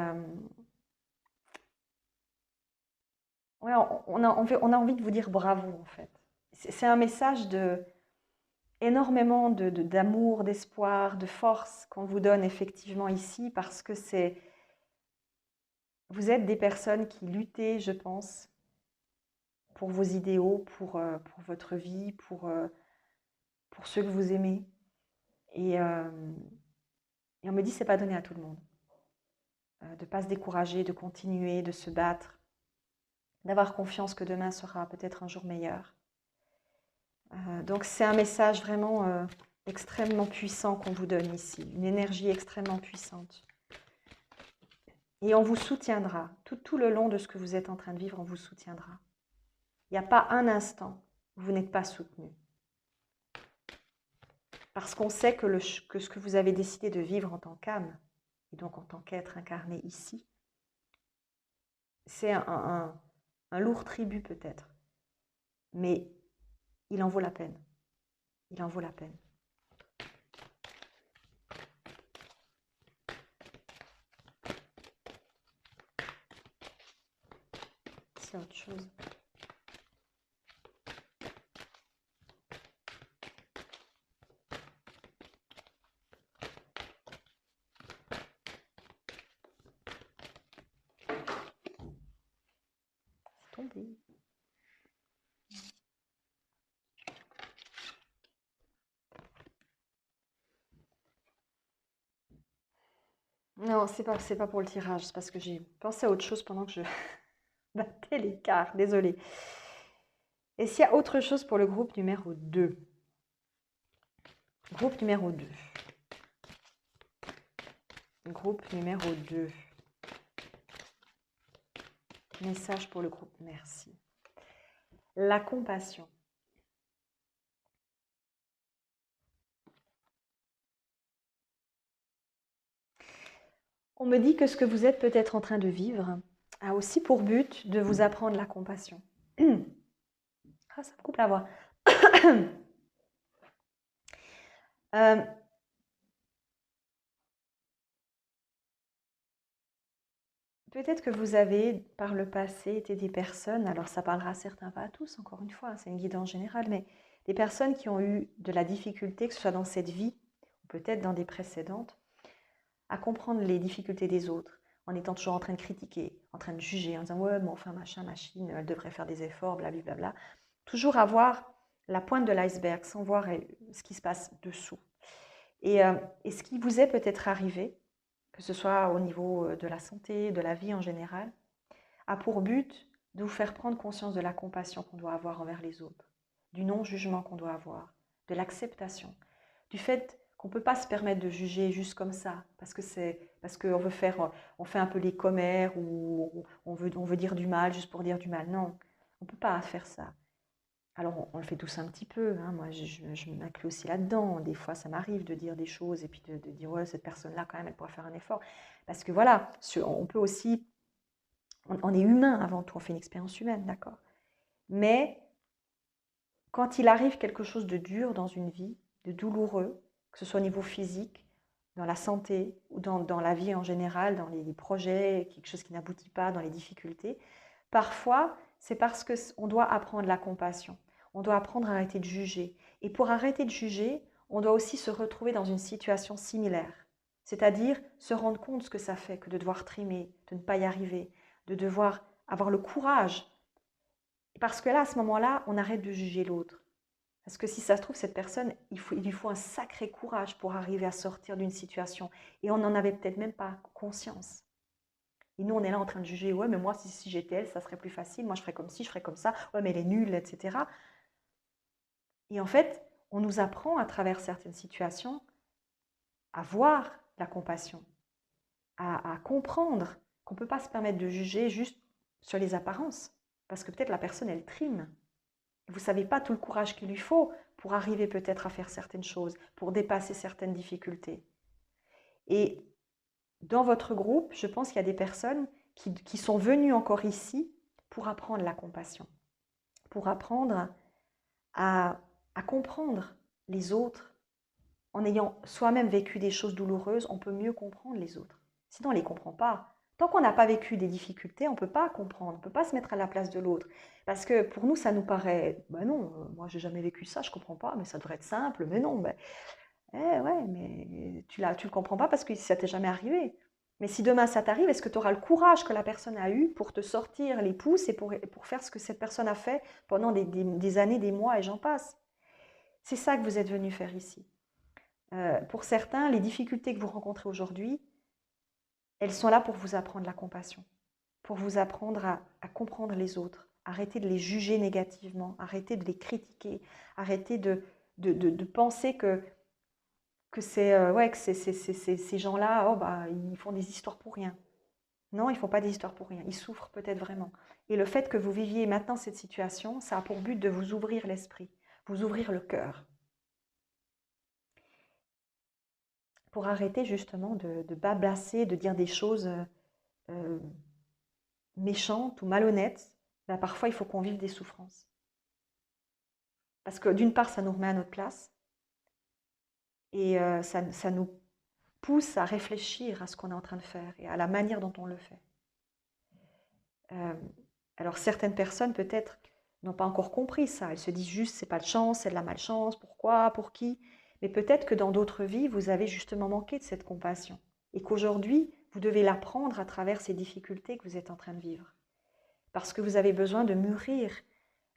ouais, on a envie de vous dire bravo en fait. C'est un message énormément d'amour, d'espoir, de force qu'on vous donne effectivement ici parce que vous êtes des personnes qui luttez, je pense, pour vos idéaux, pour votre vie, pour ceux que vous aimez. Et on me dit, c'est pas donné à tout le monde. De ne pas se décourager, de continuer, de se battre, d'avoir confiance que demain sera peut-être un jour meilleur. Donc c'est un message vraiment extrêmement puissant qu'on vous donne ici, une énergie extrêmement puissante. Et on vous soutiendra, tout le long de ce que vous êtes en train de vivre, on vous soutiendra. Il n'y a pas un instant où vous n'êtes pas soutenu. Parce qu'on sait que ce que vous avez décidé de vivre en tant qu'âme, et donc en tant qu'être incarné ici, c'est un lourd tribut peut-être, mais il en vaut la peine. Il en vaut la peine. C'est autre chose. tomber. Non, c'est pas pour le tirage, c'est parce que j'ai pensé à autre chose pendant que je battais les cartes, désolée. Et s'il y a autre chose pour le groupe numéro 2? Groupe numéro 2. Groupe numéro 2. Message pour le groupe, merci. La compassion. On me dit que ce que vous êtes peut-être en train de vivre a aussi pour but de vous apprendre la compassion. Ah, ça me coupe la voix. Euh, Peut-être que vous avez, par le passé, été des personnes, alors ça parlera à certains, pas à tous, encore une fois, c'est une guidance générale, mais des personnes qui ont eu de la difficulté, que ce soit dans cette vie, ou peut-être dans des précédentes, à comprendre les difficultés des autres, en étant toujours en train de critiquer, en train de juger, en disant « ouais, mais enfin, machin, machine, elle devrait faire des efforts, blablabla ». Toujours avoir la pointe de l'iceberg, sans voir ce qui se passe dessous. Et ce qui vous est peut-être arrivé, que ce soit au niveau de la santé, de la vie en général, a pour but de vous faire prendre conscience de la compassion qu'on doit avoir envers les autres, du non-jugement qu'on doit avoir, de l'acceptation, du fait qu'on ne peut pas se permettre de juger juste comme ça, parce qu'on veut on fait un peu les commères ou on veut dire du mal juste pour dire du mal. Non, on ne peut pas faire ça. Alors, on le fait tous un petit peu, hein. Moi, je m'inclus aussi là-dedans. Des fois, ça m'arrive de dire des choses et puis de dire, ouais, cette personne-là, quand même, elle pourrait faire un effort. Parce que voilà, on peut aussi, on est humain avant tout, on fait une expérience humaine, d'accord? Mais quand il arrive quelque chose de dur dans une vie, de douloureux, que ce soit au niveau physique, dans la santé ou dans la vie en général, dans les projets, quelque chose qui n'aboutit pas, dans les difficultés, parfois, c'est parce qu'on doit apprendre la compassion. On doit apprendre à arrêter de juger. Et pour arrêter de juger, on doit aussi se retrouver dans une situation similaire. C'est-à-dire se rendre compte ce que ça fait que de devoir trimer, de ne pas y arriver, de devoir avoir le courage. Parce que là, à ce moment-là, on arrête de juger l'autre. Parce que si ça se trouve, cette personne, il lui faut un sacré courage pour arriver à sortir d'une situation. Et on n'en avait peut-être même pas conscience. Et nous, on est là en train de juger, ouais, mais moi, si j'étais elle, ça serait plus facile, moi, je ferais comme ci, je ferais comme ça, ouais, mais elle est nulle, etc. Et en fait, on nous apprend à travers certaines situations à voir la compassion, à comprendre qu'on ne peut pas se permettre de juger juste sur les apparences, parce que peut-être la personne, elle trime. Vous ne savez pas tout le courage qu'il lui faut pour arriver peut-être à faire certaines choses, pour dépasser certaines difficultés. Et dans votre groupe, je pense qu'il y a des personnes qui sont venues encore ici pour apprendre la compassion, pour apprendre à comprendre les autres. En ayant soi-même vécu des choses douloureuses, on peut mieux comprendre les autres. Sinon, on ne les comprend pas. Tant qu'on n'a pas vécu des difficultés, on ne peut pas comprendre, on ne peut pas se mettre à la place de l'autre. Parce que pour nous, ça nous paraît, ben non, moi j'ai jamais vécu ça, je ne comprends pas, mais ça devrait être simple, mais non, ben, ouais, mais tu ne le comprends pas parce que ça t'est jamais arrivé. Mais si demain ça t'arrive, est-ce que tu auras le courage que la personne a eu pour te sortir les pouces et pour faire ce que cette personne a fait pendant des années, des mois et j'en passe? C'est ça que vous êtes venu faire ici. Pour certains, les difficultés que vous rencontrez aujourd'hui, elles sont là pour vous apprendre la compassion, pour vous apprendre à comprendre les autres, arrêter de les juger négativement, arrêter de les critiquer, arrêter de penser que ouais, que ces gens-là, oh, bah, ils font des histoires pour rien. Non, ils ne font pas des histoires pour rien. Ils souffrent peut-être vraiment. Et le fait que vous viviez maintenant cette situation, ça a pour but de vous ouvrir l'esprit, vous ouvrir le cœur. Pour arrêter justement de bablasser, de dire des choses méchantes ou malhonnêtes. Bah, parfois, il faut qu'on vive des souffrances. Parce que d'une part, ça nous remet à notre place. Et ça nous pousse à réfléchir à ce qu'on est en train de faire et à la manière dont on le fait. Alors certaines personnes peut-être n'ont pas encore compris ça. Elles se disent juste c'est pas de chance, c'est de la malchance, pourquoi, pour qui? Mais peut-être que dans d'autres vies, vous avez justement manqué de cette compassion et qu'aujourd'hui, vous devez l'apprendre à travers ces difficultés que vous êtes en train de vivre. parce que vous avez besoin de mûrir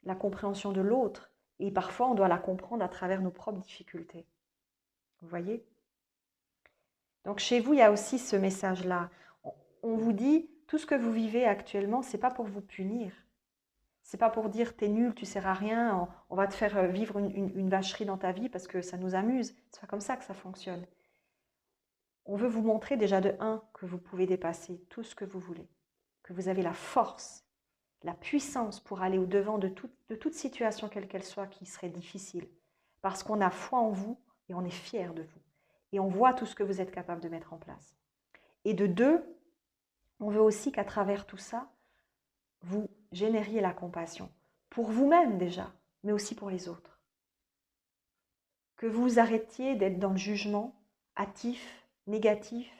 la compréhension de l'autre. Et parfois, on doit la comprendre à travers nos propres difficultés. Vous voyez? Donc chez vous, il y a aussi ce message-là. On vous dit, tout ce que vous vivez actuellement, ce n'est pas pour vous punir. C'est pas pour dire t'es nul, tu sers à rien, on va te faire vivre une vacherie dans ta vie parce que ça nous amuse. C'est pas comme ça que ça fonctionne. On veut vous montrer déjà de un que vous pouvez dépasser tout ce que vous voulez, que vous avez la force, la puissance pour aller au-devant de toute situation, quelle qu'elle soit, qui serait difficile. Parce qu'on a foi en vous et on est fier de vous. Et on voit tout ce que vous êtes capable de mettre en place. Et de deux, on veut aussi qu'à travers tout ça, vous génériez la compassion. Pour vous-même déjà, mais aussi pour les autres. Que vous arrêtiez d'être dans le jugement hâtif, négatif,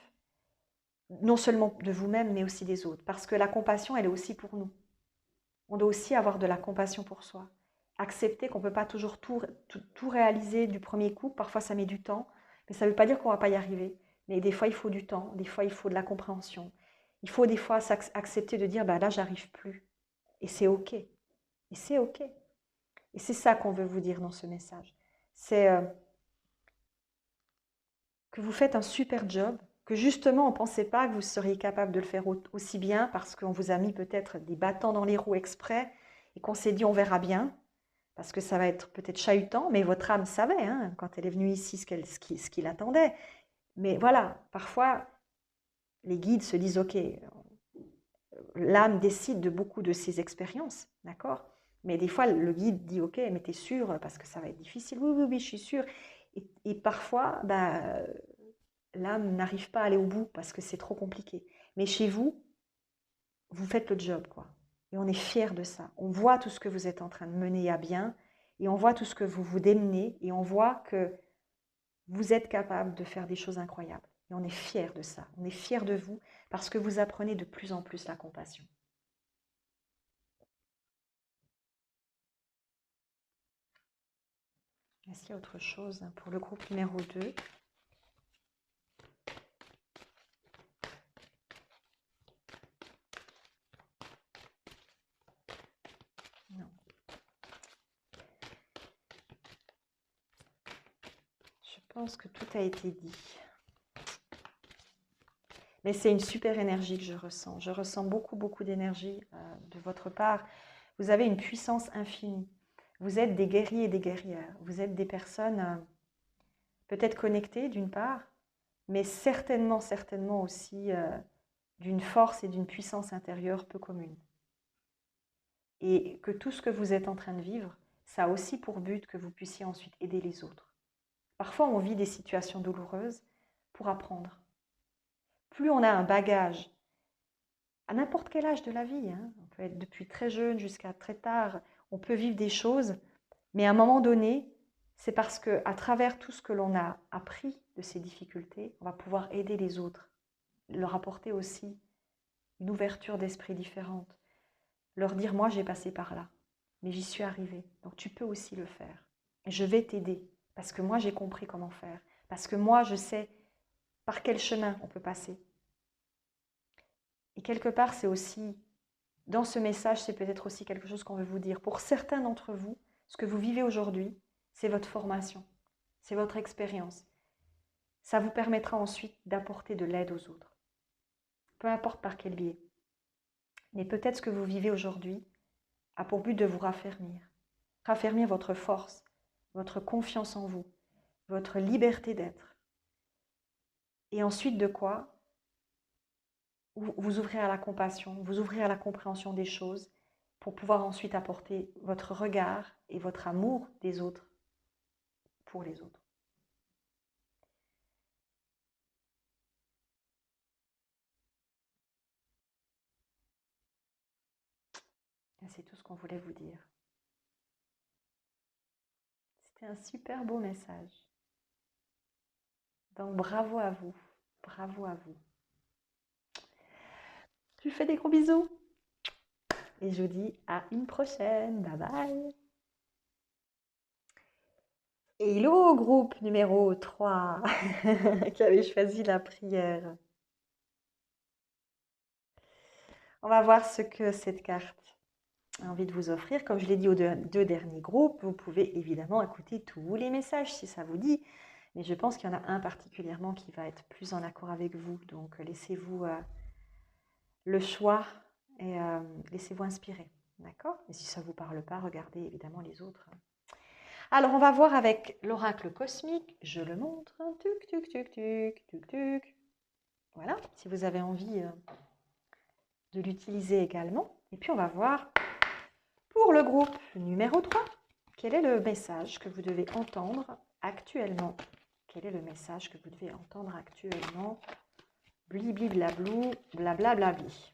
non seulement de vous-même, mais aussi des autres. Parce que la compassion, elle est aussi pour nous. On doit aussi avoir de la compassion pour soi. Accepter qu'on ne peut pas toujours tout réaliser du premier coup. Parfois, ça met du temps. Mais ça ne veut pas dire qu'on ne va pas y arriver. Mais des fois, il faut du temps. Des fois, il faut de la compréhension. Il faut des fois accepter de dire, bah, là, j'arrive plus. Et c'est OK. Et c'est OK. Et c'est ça qu'on veut vous dire dans ce message. C'est que vous faites un super job, que justement on ne pensait pas que vous seriez capable de le faire aussi bien parce qu'on vous a mis peut-être des bâtons dans les roues exprès et qu'on s'est dit on verra bien, parce que ça va être peut-être chahutant, mais votre âme savait hein, quand elle est venue ici ce qui l'attendait. Mais voilà, parfois les guides se disent ok, l'âme décide de beaucoup de ses expériences, d'accord? Mais des fois, le guide dit, ok, mais t'es sûr, parce que ça va être difficile. Oui, oui, oui, je suis sûre. Et parfois, bah, l'âme n'arrive pas à aller au bout parce que c'est trop compliqué. Mais chez vous, vous faites le job, quoi. Et on est fiers de ça. On voit tout ce que vous êtes en train de mener à bien et on voit tout ce que vous vous démenez et on voit que vous êtes capable de faire des choses incroyables. Et on est fiers de ça. On est fiers de vous parce que vous apprenez de plus en plus la compassion. Est-ce qu'il y a autre chose pour le groupe numéro 2? Non. Je pense que tout a été dit. Mais c'est une super énergie que je ressens. Je ressens beaucoup, beaucoup d'énergie de votre part. Vous avez une puissance infinie. Vous êtes des guerriers et des guerrières. Vous êtes des personnes peut-être connectées d'une part, mais certainement, certainement aussi d'une force et d'une puissance intérieure peu commune. Et que tout ce que vous êtes en train de vivre, ça a aussi pour but que vous puissiez ensuite aider les autres. Parfois, on vit des situations douloureuses pour apprendre. Plus on a un bagage, à n'importe quel âge de la vie, hein, on peut être depuis très jeune jusqu'à très tard, on peut vivre des choses, mais à un moment donné, c'est parce qu'à travers tout ce que l'on a appris de ces difficultés, on va pouvoir aider les autres, leur apporter aussi une ouverture d'esprit différente, leur dire moi j'ai passé par là, mais j'y suis arrivée, donc tu peux aussi le faire. Et je vais t'aider, parce que moi j'ai compris comment faire, parce que moi je sais par quel chemin on peut passer. Et quelque part c'est aussi, dans ce message, c'est peut-être aussi quelque chose qu'on veut vous dire. Pour certains d'entre vous, ce que vous vivez aujourd'hui, c'est votre formation, c'est votre expérience. Ça vous permettra ensuite d'apporter de l'aide aux autres, peu importe par quel biais. Mais peut-être ce que vous vivez aujourd'hui a pour but de vous raffermir votre force, votre confiance en vous, votre liberté d'être. Et ensuite de quoi vous ouvrir à la compassion, vous ouvrir à la compréhension des choses pour pouvoir ensuite apporter votre regard et votre amour des autres pour les autres. Et c'est tout ce qu'on voulait vous dire. C'était un super beau message. Donc bravo à vous, bravo à vous. Je vous fais des gros bisous et je vous dis à une prochaine. Bye bye. Hello groupe numéro 3 qui avait choisi la prière. On va voir ce que cette carte a envie de vous offrir. Comme je l'ai dit aux deux derniers groupes, vous pouvez évidemment écouter tous les messages si ça vous dit. Mais je pense qu'il y en a un particulièrement qui va être plus en accord avec vous. Donc laissez-vous le choix et laissez-vous inspirer. D'accord? Et si ça ne vous parle pas, regardez évidemment les autres. Alors, on va voir avec l'oracle cosmique. Je le montre. Tuc, tuc, tuc, tuc, tuc, tuc. Voilà, si vous avez envie de l'utiliser également. Et puis, on va voir pour le groupe numéro 3, quel est le message que vous devez entendre actuellement? Quel est le message que vous devez entendre actuellement? Blibli blablou, blablablabli.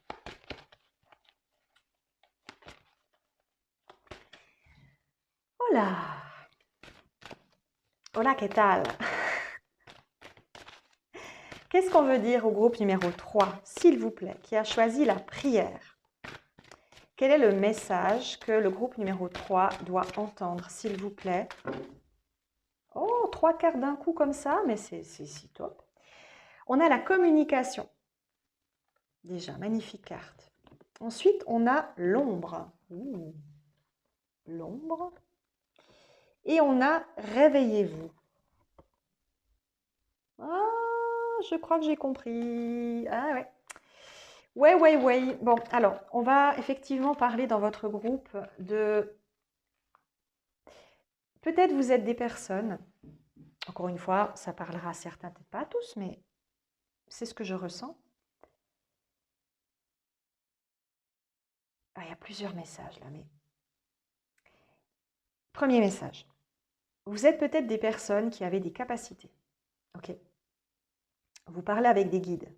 Hola! Hola, ¿qué tal? Qu'est-ce qu'on veut dire au groupe numéro 3, s'il vous plaît, qui a choisi la prière? Quel est le message que le groupe numéro 3 doit entendre, s'il vous plaît? Oh, 3 cartes d'un coup comme ça, mais c'est si top. On a la communication. Déjà, magnifique carte. Ensuite, on a l'ombre. L'ombre. Et on a réveillez-vous. Ah, je crois que j'ai compris. Ah ouais. Ouais. Bon, alors, on va effectivement parler dans votre groupe de... Peut-être vous êtes des personnes, encore une fois, ça parlera à certains, peut-être pas à tous, mais c'est ce que je ressens. Ah, il y a plusieurs messages là, mais... Premier message. Vous êtes peut-être des personnes qui avaient des capacités. Ok. Vous parlez avec des guides.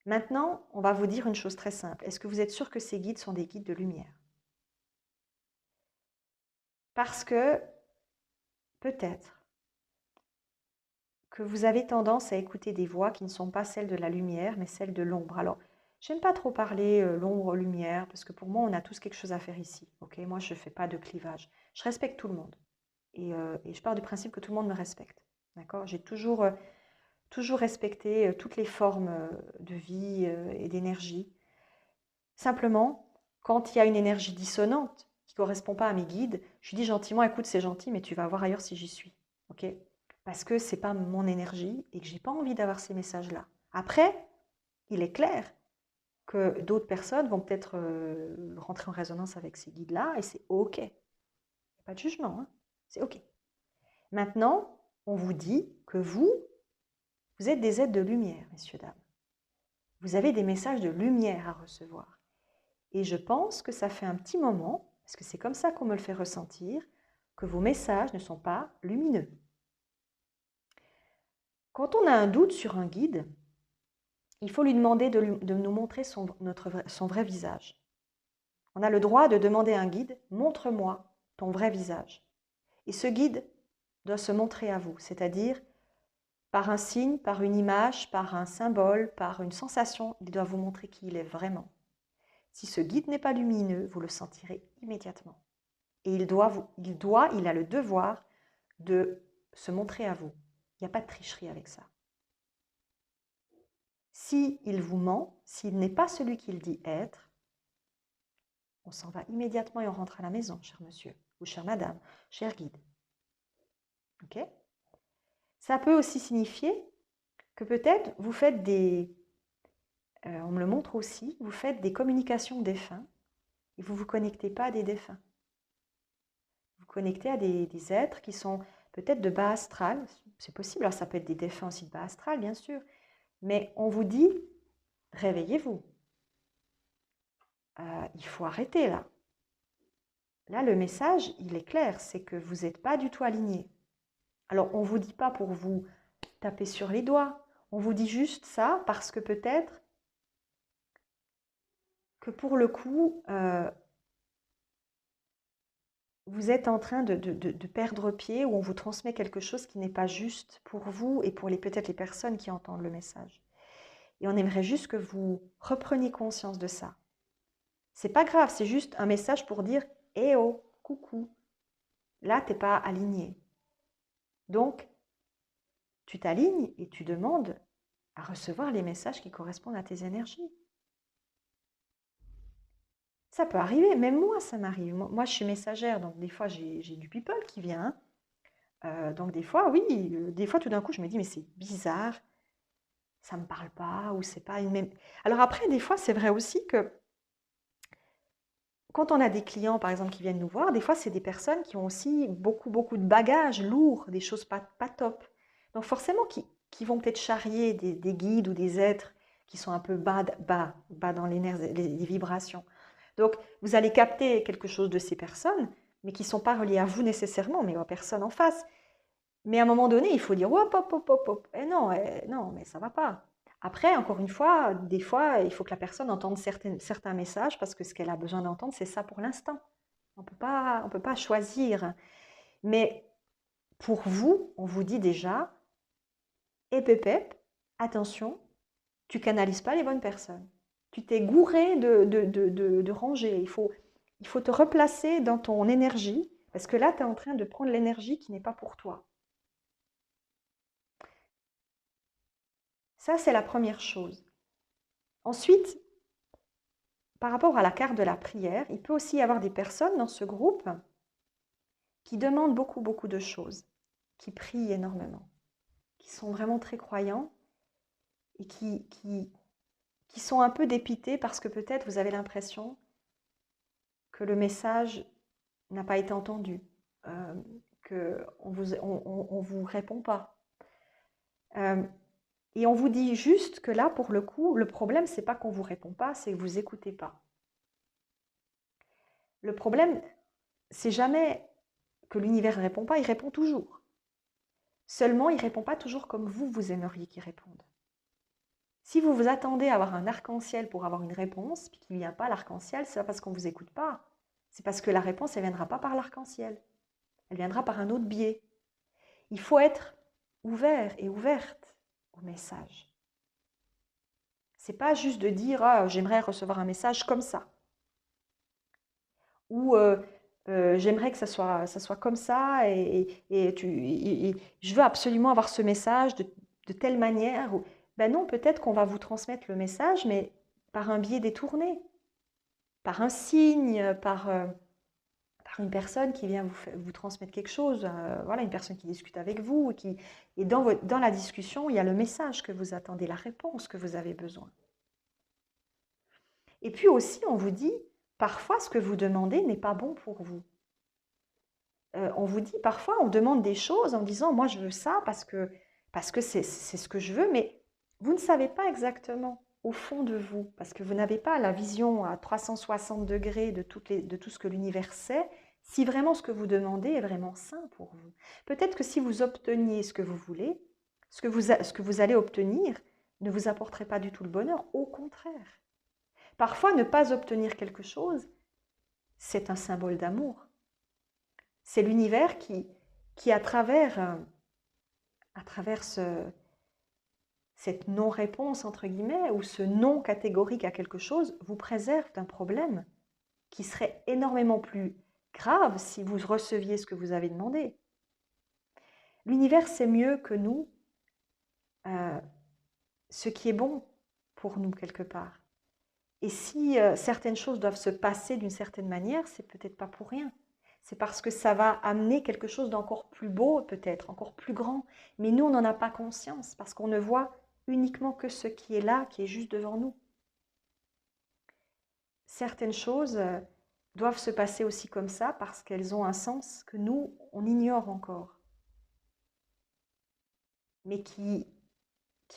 Maintenant, on va vous dire une chose très simple. Est-ce que vous êtes sûr que ces guides sont des guides de lumière? Parce que peut-être que vous avez tendance à écouter des voix qui ne sont pas celles de la lumière, mais celles de l'ombre. Alors, j'aime pas trop parler l'ombre-lumière, parce que pour moi, on a tous quelque chose à faire ici. Ok, moi, je ne fais pas de clivage. Je respecte tout le monde. Et je pars du principe que tout le monde me respecte. D'accord? J'ai toujours respecté toutes les formes de vie et d'énergie. Simplement, quand il y a une énergie dissonante qui ne correspond pas à mes guides, je dis gentiment, écoute, c'est gentil, mais tu vas voir ailleurs si j'y suis. Ok? Parce que ce n'est pas mon énergie et que je n'ai pas envie d'avoir ces messages-là. Après, il est clair que d'autres personnes vont peut-être rentrer en résonance avec ces guides-là et c'est OK. Il n'y a pas de jugement, hein, c'est OK. Maintenant, on vous dit que vous êtes des êtres de lumière, messieurs, dames. Vous avez des messages de lumière à recevoir. Et je pense que ça fait un petit moment, parce que c'est comme ça qu'on me le fait ressentir, que vos messages ne sont pas lumineux. Quand on a un doute sur un guide, il faut lui demander de nous montrer son vrai visage. On a le droit de demander à un guide, montre-moi ton vrai visage. Et ce guide doit se montrer à vous, c'est-à-dire par un signe, par une image, par un symbole, par une sensation, il doit vous montrer qui il est vraiment. Si ce guide n'est pas lumineux, vous le sentirez immédiatement. Et il a le devoir de se montrer à vous. Il n'y a pas de tricherie avec ça. S'il vous ment, s'il n'est pas celui qu'il dit être, on s'en va immédiatement et on rentre à la maison, cher monsieur, ou chère madame, cher guide. Ok? Ça peut aussi signifier que peut-être vous faites on me le montre aussi, vous faites des communications défunts et vous ne vous connectez pas à des défunts. Vous vous connectez à des êtres qui sont peut-être de bas astral, c'est possible, alors ça peut être des défunts aussi de bas astral, bien sûr, mais on vous dit, réveillez-vous. Il faut arrêter là. Là, le message, il est clair, c'est que vous n'êtes pas du tout aligné. Alors, on ne vous dit pas pour vous taper sur les doigts, on vous dit juste ça parce que peut-être que pour le coup, vous êtes en train de perdre pied ou on vous transmet quelque chose qui n'est pas juste pour vous et pour peut-être les personnes qui entendent le message. Et on aimerait juste que vous repreniez conscience de ça. C'est pas grave, c'est juste un message pour dire « Eh oh, coucou, là, tu n'es pas aligné. » Donc, tu t'alignes et tu demandes à recevoir les messages qui correspondent à tes énergies. Ça peut arriver, même moi, ça m'arrive. Moi, je suis messagère, donc des fois, j'ai du people qui vient. Donc des fois, oui, des fois, tout d'un coup, je me dis, mais c'est bizarre, ça me parle pas, ou c'est pas une même. Alors après, des fois, c'est vrai aussi que quand on a des clients, par exemple, qui viennent nous voir, des fois, c'est des personnes qui ont aussi beaucoup, beaucoup de bagages lourds, des choses pas top. Donc forcément, qui vont peut-être charrier des guides ou des êtres qui sont un peu bas dans l'énergie, les vibrations. Donc, vous allez capter quelque chose de ces personnes, mais qui ne sont pas reliées à vous nécessairement, mais aux personnes en face. Mais à un moment donné, il faut dire hop, hop, hop, hop, hop. Et non, non, mais ça ne va pas. Après, encore une fois, des fois, il faut que la personne entende certains messages parce que ce qu'elle a besoin d'entendre, c'est ça pour l'instant. On peut pas choisir. Mais pour vous, on vous dit déjà, et pépep, attention, tu canalises pas les bonnes personnes. Tu t'es gouré de rangées. Il faut te replacer dans ton énergie parce que là, tu es en train de prendre l'énergie qui n'est pas pour toi. Ça, c'est la première chose. Ensuite, par rapport à la carte de la prière, il peut aussi y avoir des personnes dans ce groupe qui demandent beaucoup, beaucoup de choses, qui prient énormément, qui sont vraiment très croyants et qui sont un peu dépités parce que peut-être vous avez l'impression que le message n'a pas été entendu, qu'on on vous répond pas. Et on vous dit juste que là, pour le coup, le problème, c'est pas qu'on vous répond pas, c'est que vous écoutez pas. Le problème, c'est jamais que l'univers ne répond pas, il répond toujours. Seulement, il ne répond pas toujours comme vous aimeriez qu'il réponde. Si vous vous attendez à avoir un arc-en-ciel pour avoir une réponse, puis qu'il n'y a pas l'arc-en-ciel, c'est pas parce qu'on ne vous écoute pas. C'est parce que la réponse, elle ne viendra pas par l'arc-en-ciel. Elle viendra par un autre biais. Il faut être ouvert et ouverte au message. C'est pas juste de dire ah, j'aimerais recevoir un message comme ça. Ou j'aimerais que ça soit comme ça et je veux absolument avoir ce message de telle manière. Ou, ben non, peut-être qu'on va vous transmettre le message, mais par un biais détourné, par un signe, par une personne qui vient vous transmettre quelque chose, voilà, une personne qui discute avec vous, et dans la discussion, il y a le message que vous attendez, la réponse que vous avez besoin. Et puis aussi, on vous dit, parfois, ce que vous demandez n'est pas bon pour vous. On vous dit, parfois, on demande des choses en disant, moi, je veux ça parce que c'est ce que je veux, mais vous ne savez pas exactement au fond de vous, parce que vous n'avez pas la vision à 360 degrés de tout ce que l'univers sait, si vraiment ce que vous demandez est vraiment sain pour vous. Peut-être que si vous obteniez ce que vous voulez, ce que vous allez obtenir ne vous apporterait pas du tout le bonheur, au contraire. Parfois, ne pas obtenir quelque chose, c'est un symbole d'amour. C'est l'univers qui à travers cette non-réponse, entre guillemets, ou ce non catégorique à quelque chose, vous préserve d'un problème qui serait énormément plus grave si vous receviez ce que vous avez demandé. L'univers sait mieux que nous ce qui est bon pour nous quelque part. Et si certaines choses doivent se passer d'une certaine manière, c'est peut-être pas pour rien. C'est parce que ça va amener quelque chose d'encore plus beau, peut-être, encore plus grand. Mais nous, on n'en a pas conscience parce qu'on ne voit uniquement que ce qui est là, qui est juste devant nous. Certaines choses doivent se passer aussi comme ça parce qu'elles ont un sens que nous, on ignore encore. Mais qui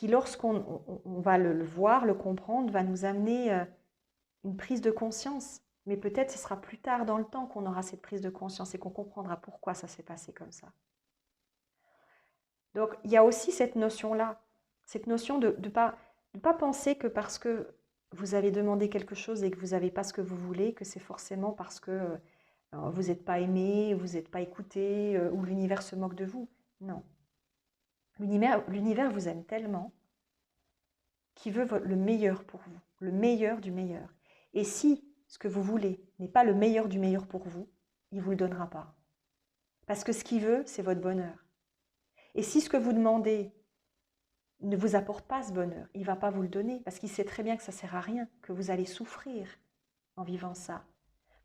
lorsqu'on va le voir, le comprendre, va nous amener une prise de conscience. Mais peut-être ce sera plus tard dans le temps qu'on aura cette prise de conscience et qu'on comprendra pourquoi ça s'est passé comme ça. Donc il y a aussi cette notion-là, cette notion de ne pas penser que parce que vous avez demandé quelque chose et que vous n'avez pas ce que vous voulez, que c'est forcément parce que vous n'êtes pas aimé, vous n'êtes pas écouté, ou l'univers se moque de vous. Non. L'univers vous aime tellement qu'il veut le meilleur pour vous, le meilleur du meilleur. Et si ce que vous voulez n'est pas le meilleur du meilleur pour vous, il ne vous le donnera pas. Parce que ce qu'il veut, c'est votre bonheur. Et si ce que vous demandez ne vous apporte pas ce bonheur, il ne va pas vous le donner, parce qu'il sait très bien que ça ne sert à rien, que vous allez souffrir. en vivant ça,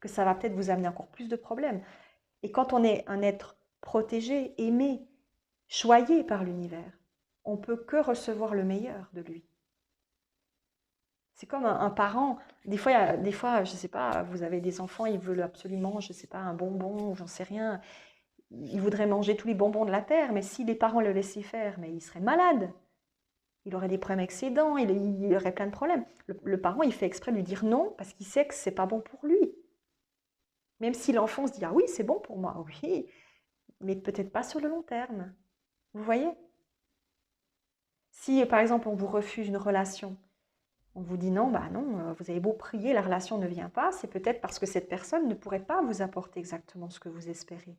que ça va peut-être vous amener encore plus de problèmes. Et quand on est un être protégé, aimé, choyé par l'univers, on peut que recevoir le meilleur de lui. C'est comme un parent. Des fois, je ne sais pas, vous avez des enfants, ils veulent absolument, je ne sais pas, un bonbon ou j'en sais rien. Ils voudraient manger tous les bonbons de la terre, mais si les parents le laissaient faire, mais il serait malade. Il aurait des problèmes avec ses dents, il aurait plein de problèmes. Le parent, il fait exprès de lui dire non parce qu'il sait que c'est pas bon pour lui. Même si l'enfant se dit ah oui, c'est bon pour moi, oui, mais peut-être pas sur le long terme. Vous voyez? Si par exemple on vous refuse une relation, on vous dit non, bah non, vous avez beau prier, la relation ne vient pas, c'est peut-être parce que cette personne ne pourrait pas vous apporter exactement ce que vous espérez.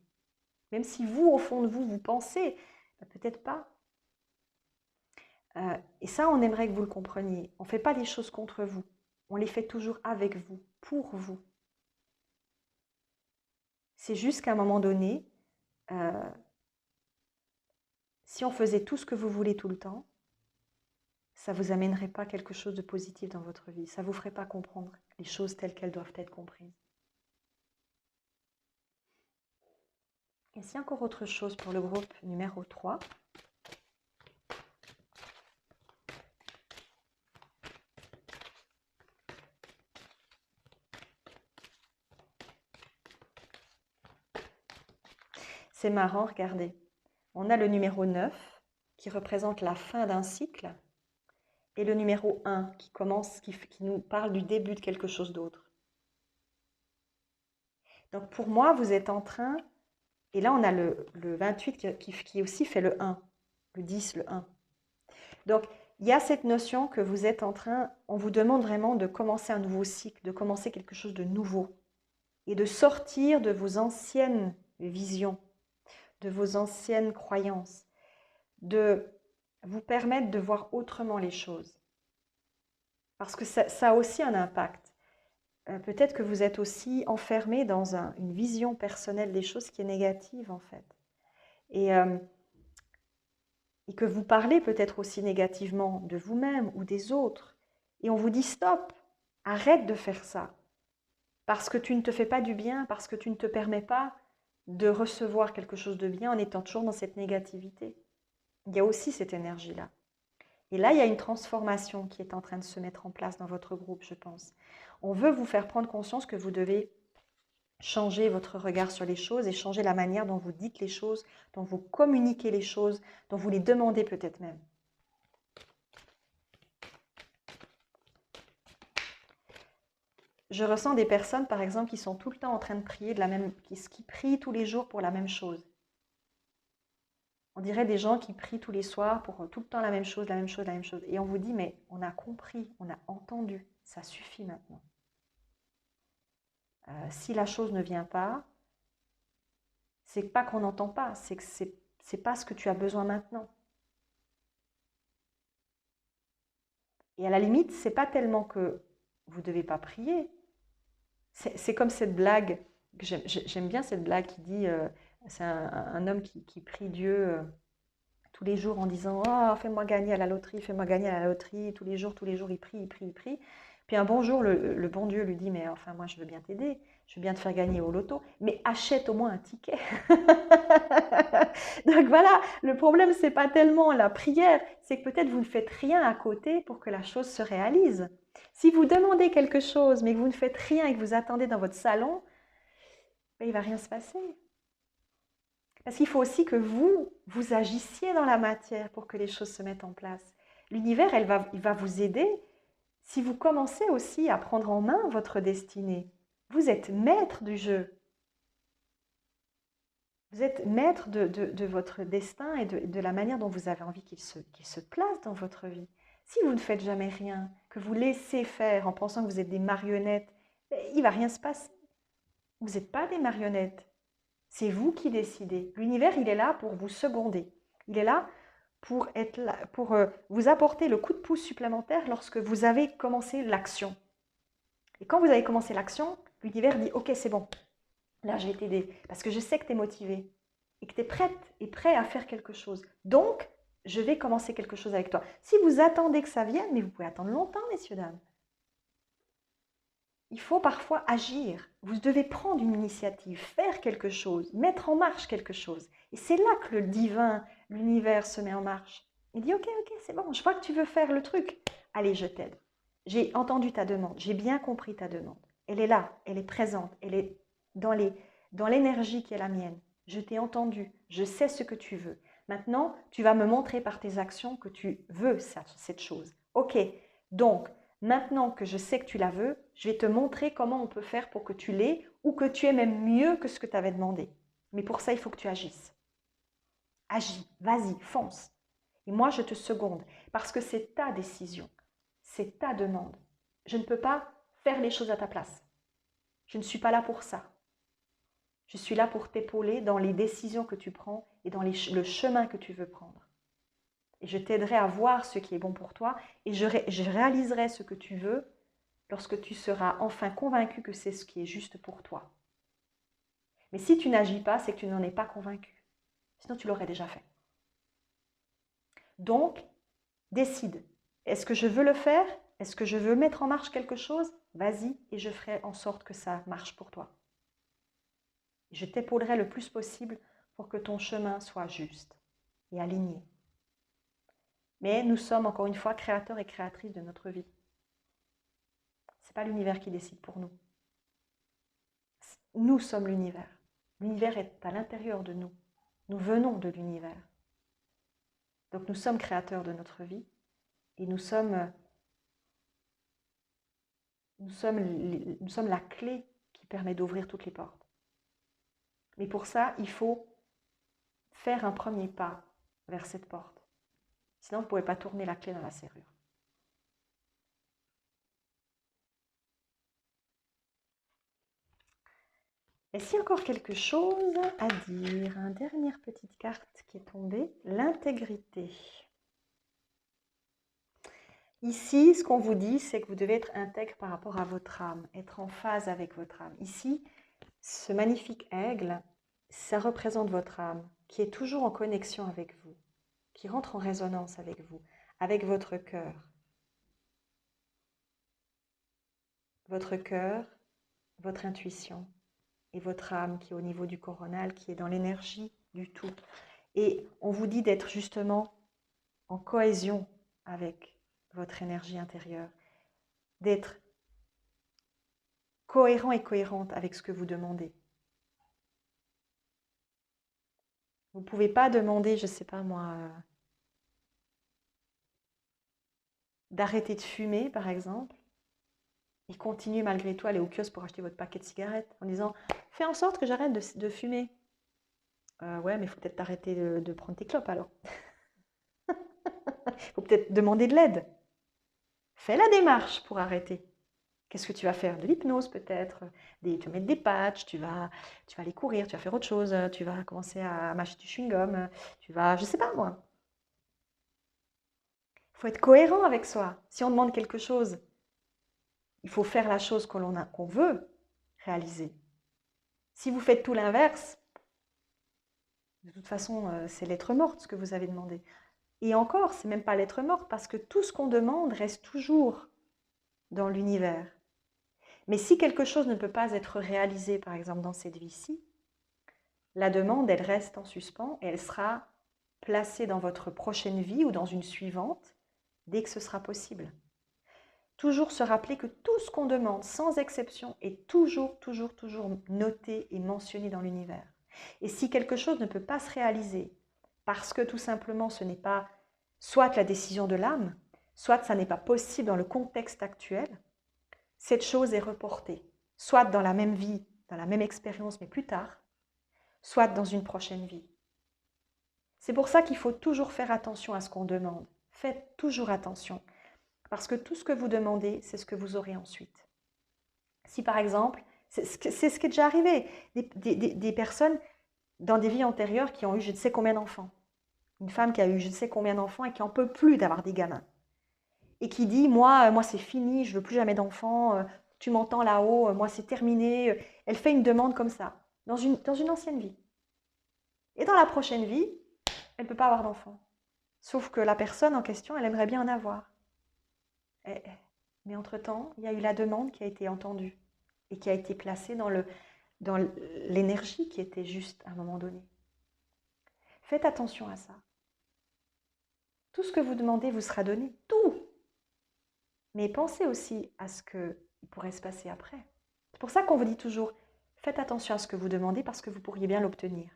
Même si vous, au fond de vous, vous pensez, bah, peut-être pas. Et ça, on aimerait que vous le compreniez. On ne fait pas les choses contre vous. On les fait toujours avec vous, pour vous. C'est juste qu'à un moment donné, si on faisait tout ce que vous voulez tout le temps, ça ne vous amènerait pas quelque chose de positif dans votre vie. Ça ne vous ferait pas comprendre les choses telles qu'elles doivent être comprises. Est-ce qu'il y a encore autre chose pour le groupe numéro 3? C'est marrant, regardez. On a le numéro 9 qui représente la fin d'un cycle et le numéro 1 qui nous parle du début de quelque chose d'autre. Donc pour moi, vous êtes en train, et là on a le 28 qui aussi fait le 1, le 10, le 1. Donc il y a cette notion que vous êtes en train, on vous demande vraiment de commencer un nouveau cycle, de commencer quelque chose de nouveau et de sortir de vos anciennes visions, de vos anciennes croyances, de vous permettre de voir autrement les choses. Parce que ça a aussi un impact. Peut-être que vous êtes aussi enfermé dans une vision personnelle des choses qui est négative en fait. Et que vous parlez peut-être aussi négativement de vous-même ou des autres. Et on vous dit stop, arrête de faire ça. Parce que tu ne te fais pas du bien, parce que tu ne te permets pas de recevoir quelque chose de bien en étant toujours dans cette négativité. Il y a aussi cette énergie-là. Et là, il y a une transformation qui est en train de se mettre en place dans votre groupe, je pense. On veut vous faire prendre conscience que vous devez changer votre regard sur les choses et changer la manière dont vous dites les choses, dont vous communiquez les choses, dont vous les demandez peut-être même. Je ressens des personnes, par exemple, qui sont tout le temps en train de prier qui prient tous les jours pour la même chose. On dirait des gens qui prient tous les soirs pour tout le temps la même chose, la même chose, la même chose. Et on vous dit, mais on a compris, on a entendu, ça suffit maintenant. Si la chose ne vient pas, c'est pas qu'on n'entend pas, c'est que c'est pas ce que tu as besoin maintenant. Et à la limite, c'est pas tellement que vous ne devez pas prier. C'est comme cette blague, j'aime bien cette blague qui dit, c'est un homme qui prie Dieu tous les jours en disant « Oh, fais-moi gagner à la loterie, fais-moi gagner à la loterie ». Tous les jours, il prie, il prie, il prie. Puis un bon jour, le bon Dieu lui dit « Mais enfin, moi, je veux bien t'aider, je veux bien te faire gagner au loto, mais achète au moins un ticket. » Donc voilà, le problème, ce n'est pas tellement la prière, c'est que peut-être vous ne faites rien à côté pour que la chose se réalise. Si vous demandez quelque chose, mais que vous ne faites rien et que vous attendez dans votre salon, ben, il ne va rien se passer. Parce qu'il faut aussi que vous agissiez dans la matière pour que les choses se mettent en place. L'univers, il va vous aider si vous commencez aussi à prendre en main votre destinée. Vous êtes maître du jeu. Vous êtes maître de votre destin et de la manière dont vous avez envie qu'il se place dans votre vie. Si vous ne faites jamais rien, que vous laissez faire en pensant que vous êtes des marionnettes, il ne va rien se passer. Vous n'êtes pas des marionnettes. C'est vous qui décidez. L'univers, il est là pour vous seconder. Il est là pour vous apporter le coup de pouce supplémentaire lorsque vous avez commencé l'action. Et quand vous avez commencé l'action, l'univers dit « Ok, c'est bon. Là, je vais t'aider parce que je sais que tu es motivé et que tu es prête et prêt à faire quelque chose. Donc, je vais commencer quelque chose avec toi. » Si vous attendez que ça vienne, mais vous pouvez attendre longtemps, messieurs, dames. il faut parfois agir. Vous devez prendre une initiative, faire quelque chose, mettre en marche quelque chose. Et c'est là que le divin, l'univers se met en marche. Il dit, ok, c'est bon, je vois que tu veux faire le truc. Allez, je t'aide. J'ai entendu ta demande, j'ai bien compris ta demande. Elle est là, elle est présente, elle est dans l'énergie qui est la mienne. Je t'ai entendu, je sais ce que tu veux. Maintenant, tu vas me montrer par tes actions que tu veux cette chose. Ok, donc, maintenant que je sais que tu la veux, je vais te montrer comment on peut faire pour que tu l'aies ou que tu aies même mieux que ce que tu avais demandé. Mais pour ça, il faut que tu agisses. Agis, vas-y, fonce. Et moi, je te seconde parce que c'est ta décision, c'est ta demande. Je ne peux pas faire les choses à ta place. Je ne suis pas là pour ça. Je suis là pour t'épauler dans les décisions que tu prends et dans le chemin que tu veux prendre. Et je t'aiderai à voir ce qui est bon pour toi et je réaliserai ce que tu veux lorsque tu seras enfin convaincu que c'est ce qui est juste pour toi. Mais si tu n'agis pas, c'est que tu n'en es pas convaincu. Sinon, tu l'aurais déjà fait. Donc, décide. Est-ce que je veux le faire? Est-ce que je veux mettre en marche quelque chose? Vas-y et je ferai en sorte que ça marche pour toi. Je t'épaulerai le plus possible pour que ton chemin soit juste et aligné. Mais nous sommes encore une fois créateurs et créatrices de notre vie. Ce n'est pas l'univers qui décide pour nous. Nous sommes l'univers. L'univers est à l'intérieur de nous. Nous venons de l'univers. Donc nous sommes créateurs de notre vie et nous sommes la clé qui permet d'ouvrir toutes les portes. Mais pour ça, il faut faire un premier pas vers cette porte. Sinon, vous ne pouvez pas tourner la clé dans la serrure. Est-ce qu'il y a encore quelque chose à dire? Une dernière petite carte qui est tombée, l'intégrité. Ici, ce qu'on vous dit, c'est que vous devez être intègre par rapport à votre âme, être en phase avec votre âme. Ici, ce magnifique aigle, ça représente votre âme, qui est toujours en connexion avec vous, qui rentre en résonance avec vous, avec votre cœur. Votre cœur, votre intuition et votre âme qui est au niveau du coronal, qui est dans l'énergie du tout. Et on vous dit d'être justement en cohésion avec votre énergie intérieure, d'être cohérent et cohérente avec ce que vous demandez. Vous ne pouvez pas demander, je ne sais pas moi, d'arrêter de fumer, par exemple, et continuer malgré tout à aller au kiosque pour acheter votre paquet de cigarettes en disant « Fais en sorte que j'arrête de fumer. » Ouais, mais il faut peut-être arrêter de prendre tes clopes alors. Il faut peut-être demander de l'aide. Fais la démarche pour arrêter. Qu'est-ce que tu vas faire? De l'hypnose peut-être, tu vas mettre des patchs, tu vas aller courir, tu vas faire autre chose, tu vas commencer à mâcher du chewing-gum, tu vas, je sais pas moi. Il faut être cohérent avec soi. Si on demande quelque chose, il faut faire la chose qu'on veut réaliser. Si vous faites tout l'inverse, de toute façon, c'est lettre morte ce que vous avez demandé. Et encore, c'est même pas lettre morte parce que tout ce qu'on demande reste toujours dans l'univers. Mais si quelque chose ne peut pas être réalisé, par exemple dans cette vie-ci, la demande, elle reste en suspens et elle sera placée dans votre prochaine vie ou dans une suivante dès que ce sera possible. Toujours se rappeler que tout ce qu'on demande, sans exception, est toujours noté et mentionné dans l'univers. Et si quelque chose ne peut pas se réaliser parce que tout simplement ce n'est pas soit la décision de l'âme, soit ça n'est pas possible dans le contexte actuel, cette chose est reportée, soit dans la même vie, dans la même expérience, mais plus tard, soit dans une prochaine vie. C'est pour ça qu'il faut toujours faire attention à ce qu'on demande. Faites toujours attention, parce que tout ce que vous demandez, c'est ce que vous aurez ensuite. Si par exemple, c'est ce qui est déjà arrivé, des personnes dans des vies antérieures qui ont eu je ne sais combien d'enfants, une femme qui a eu je ne sais combien d'enfants et qui n'en peut plus d'avoir des gamins, et qui dit moi c'est fini, je ne veux plus jamais d'enfants, tu m'entends là-haut, moi c'est terminé. Elle fait une demande comme ça, dans une ancienne vie. Et dans la prochaine vie, elle ne peut pas avoir d'enfants. Sauf que la personne en question, elle aimerait bien en avoir. Mais entre-temps, il y a eu la demande qui a été entendue. et qui a été placé dans l'énergie qui était juste à un moment donné. Faites attention à ça. Tout ce que vous demandez vous sera donné, tout. Mais pensez aussi à ce qui pourrait se passer après. C'est pour ça qu'on vous dit toujours, faites attention à ce que vous demandez parce que vous pourriez bien l'obtenir.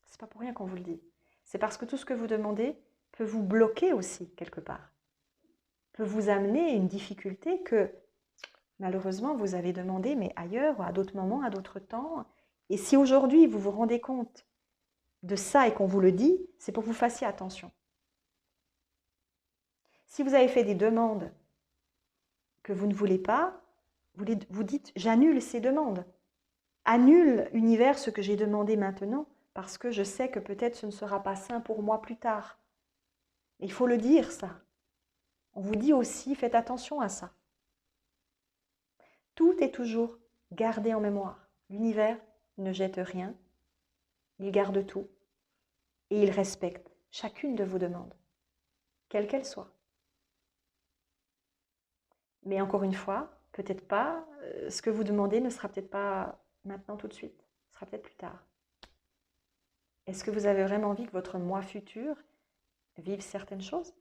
C'est pas pour rien qu'on vous le dit. C'est parce que tout ce que vous demandez peut vous bloquer aussi quelque part. Peut vous amener une difficulté que malheureusement vous avez demandé, mais ailleurs, à d'autres moments, à d'autres temps. Et si aujourd'hui vous vous rendez compte de ça et qu'on vous le dit, c'est pour que vous fassiez attention. Si vous avez fait des demandes que vous ne voulez pas, vous dites j'annule ces demandes. Annule, univers, ce que j'ai demandé maintenant, parce que je sais que peut-être ce ne sera pas sain pour moi plus tard. Il faut le dire, ça. On vous dit aussi, faites attention à ça. Tout est toujours gardé en mémoire. L'univers ne jette rien, il garde tout et il respecte chacune de vos demandes, quelles qu'elles soient. Mais encore une fois, peut-être pas, ce que vous demandez ne sera peut-être pas maintenant tout de suite, ce sera peut-être plus tard. Est-ce que vous avez vraiment envie que votre moi futur vive certaines choses?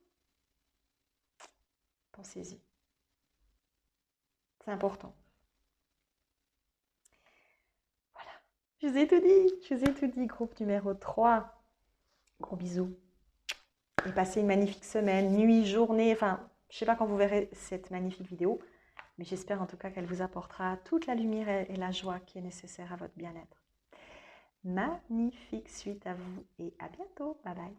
Pensez-y. C'est important. Voilà. Je vous ai tout dit. Je vous ai tout dit. Groupe numéro 3. Gros bisous. Et passez une magnifique semaine, nuit, journée. Enfin, je ne sais pas quand vous verrez cette magnifique vidéo. Mais j'espère en tout cas qu'elle vous apportera toute la lumière et la joie qui est nécessaire à votre bien-être. Magnifique suite à vous et à bientôt. Bye bye.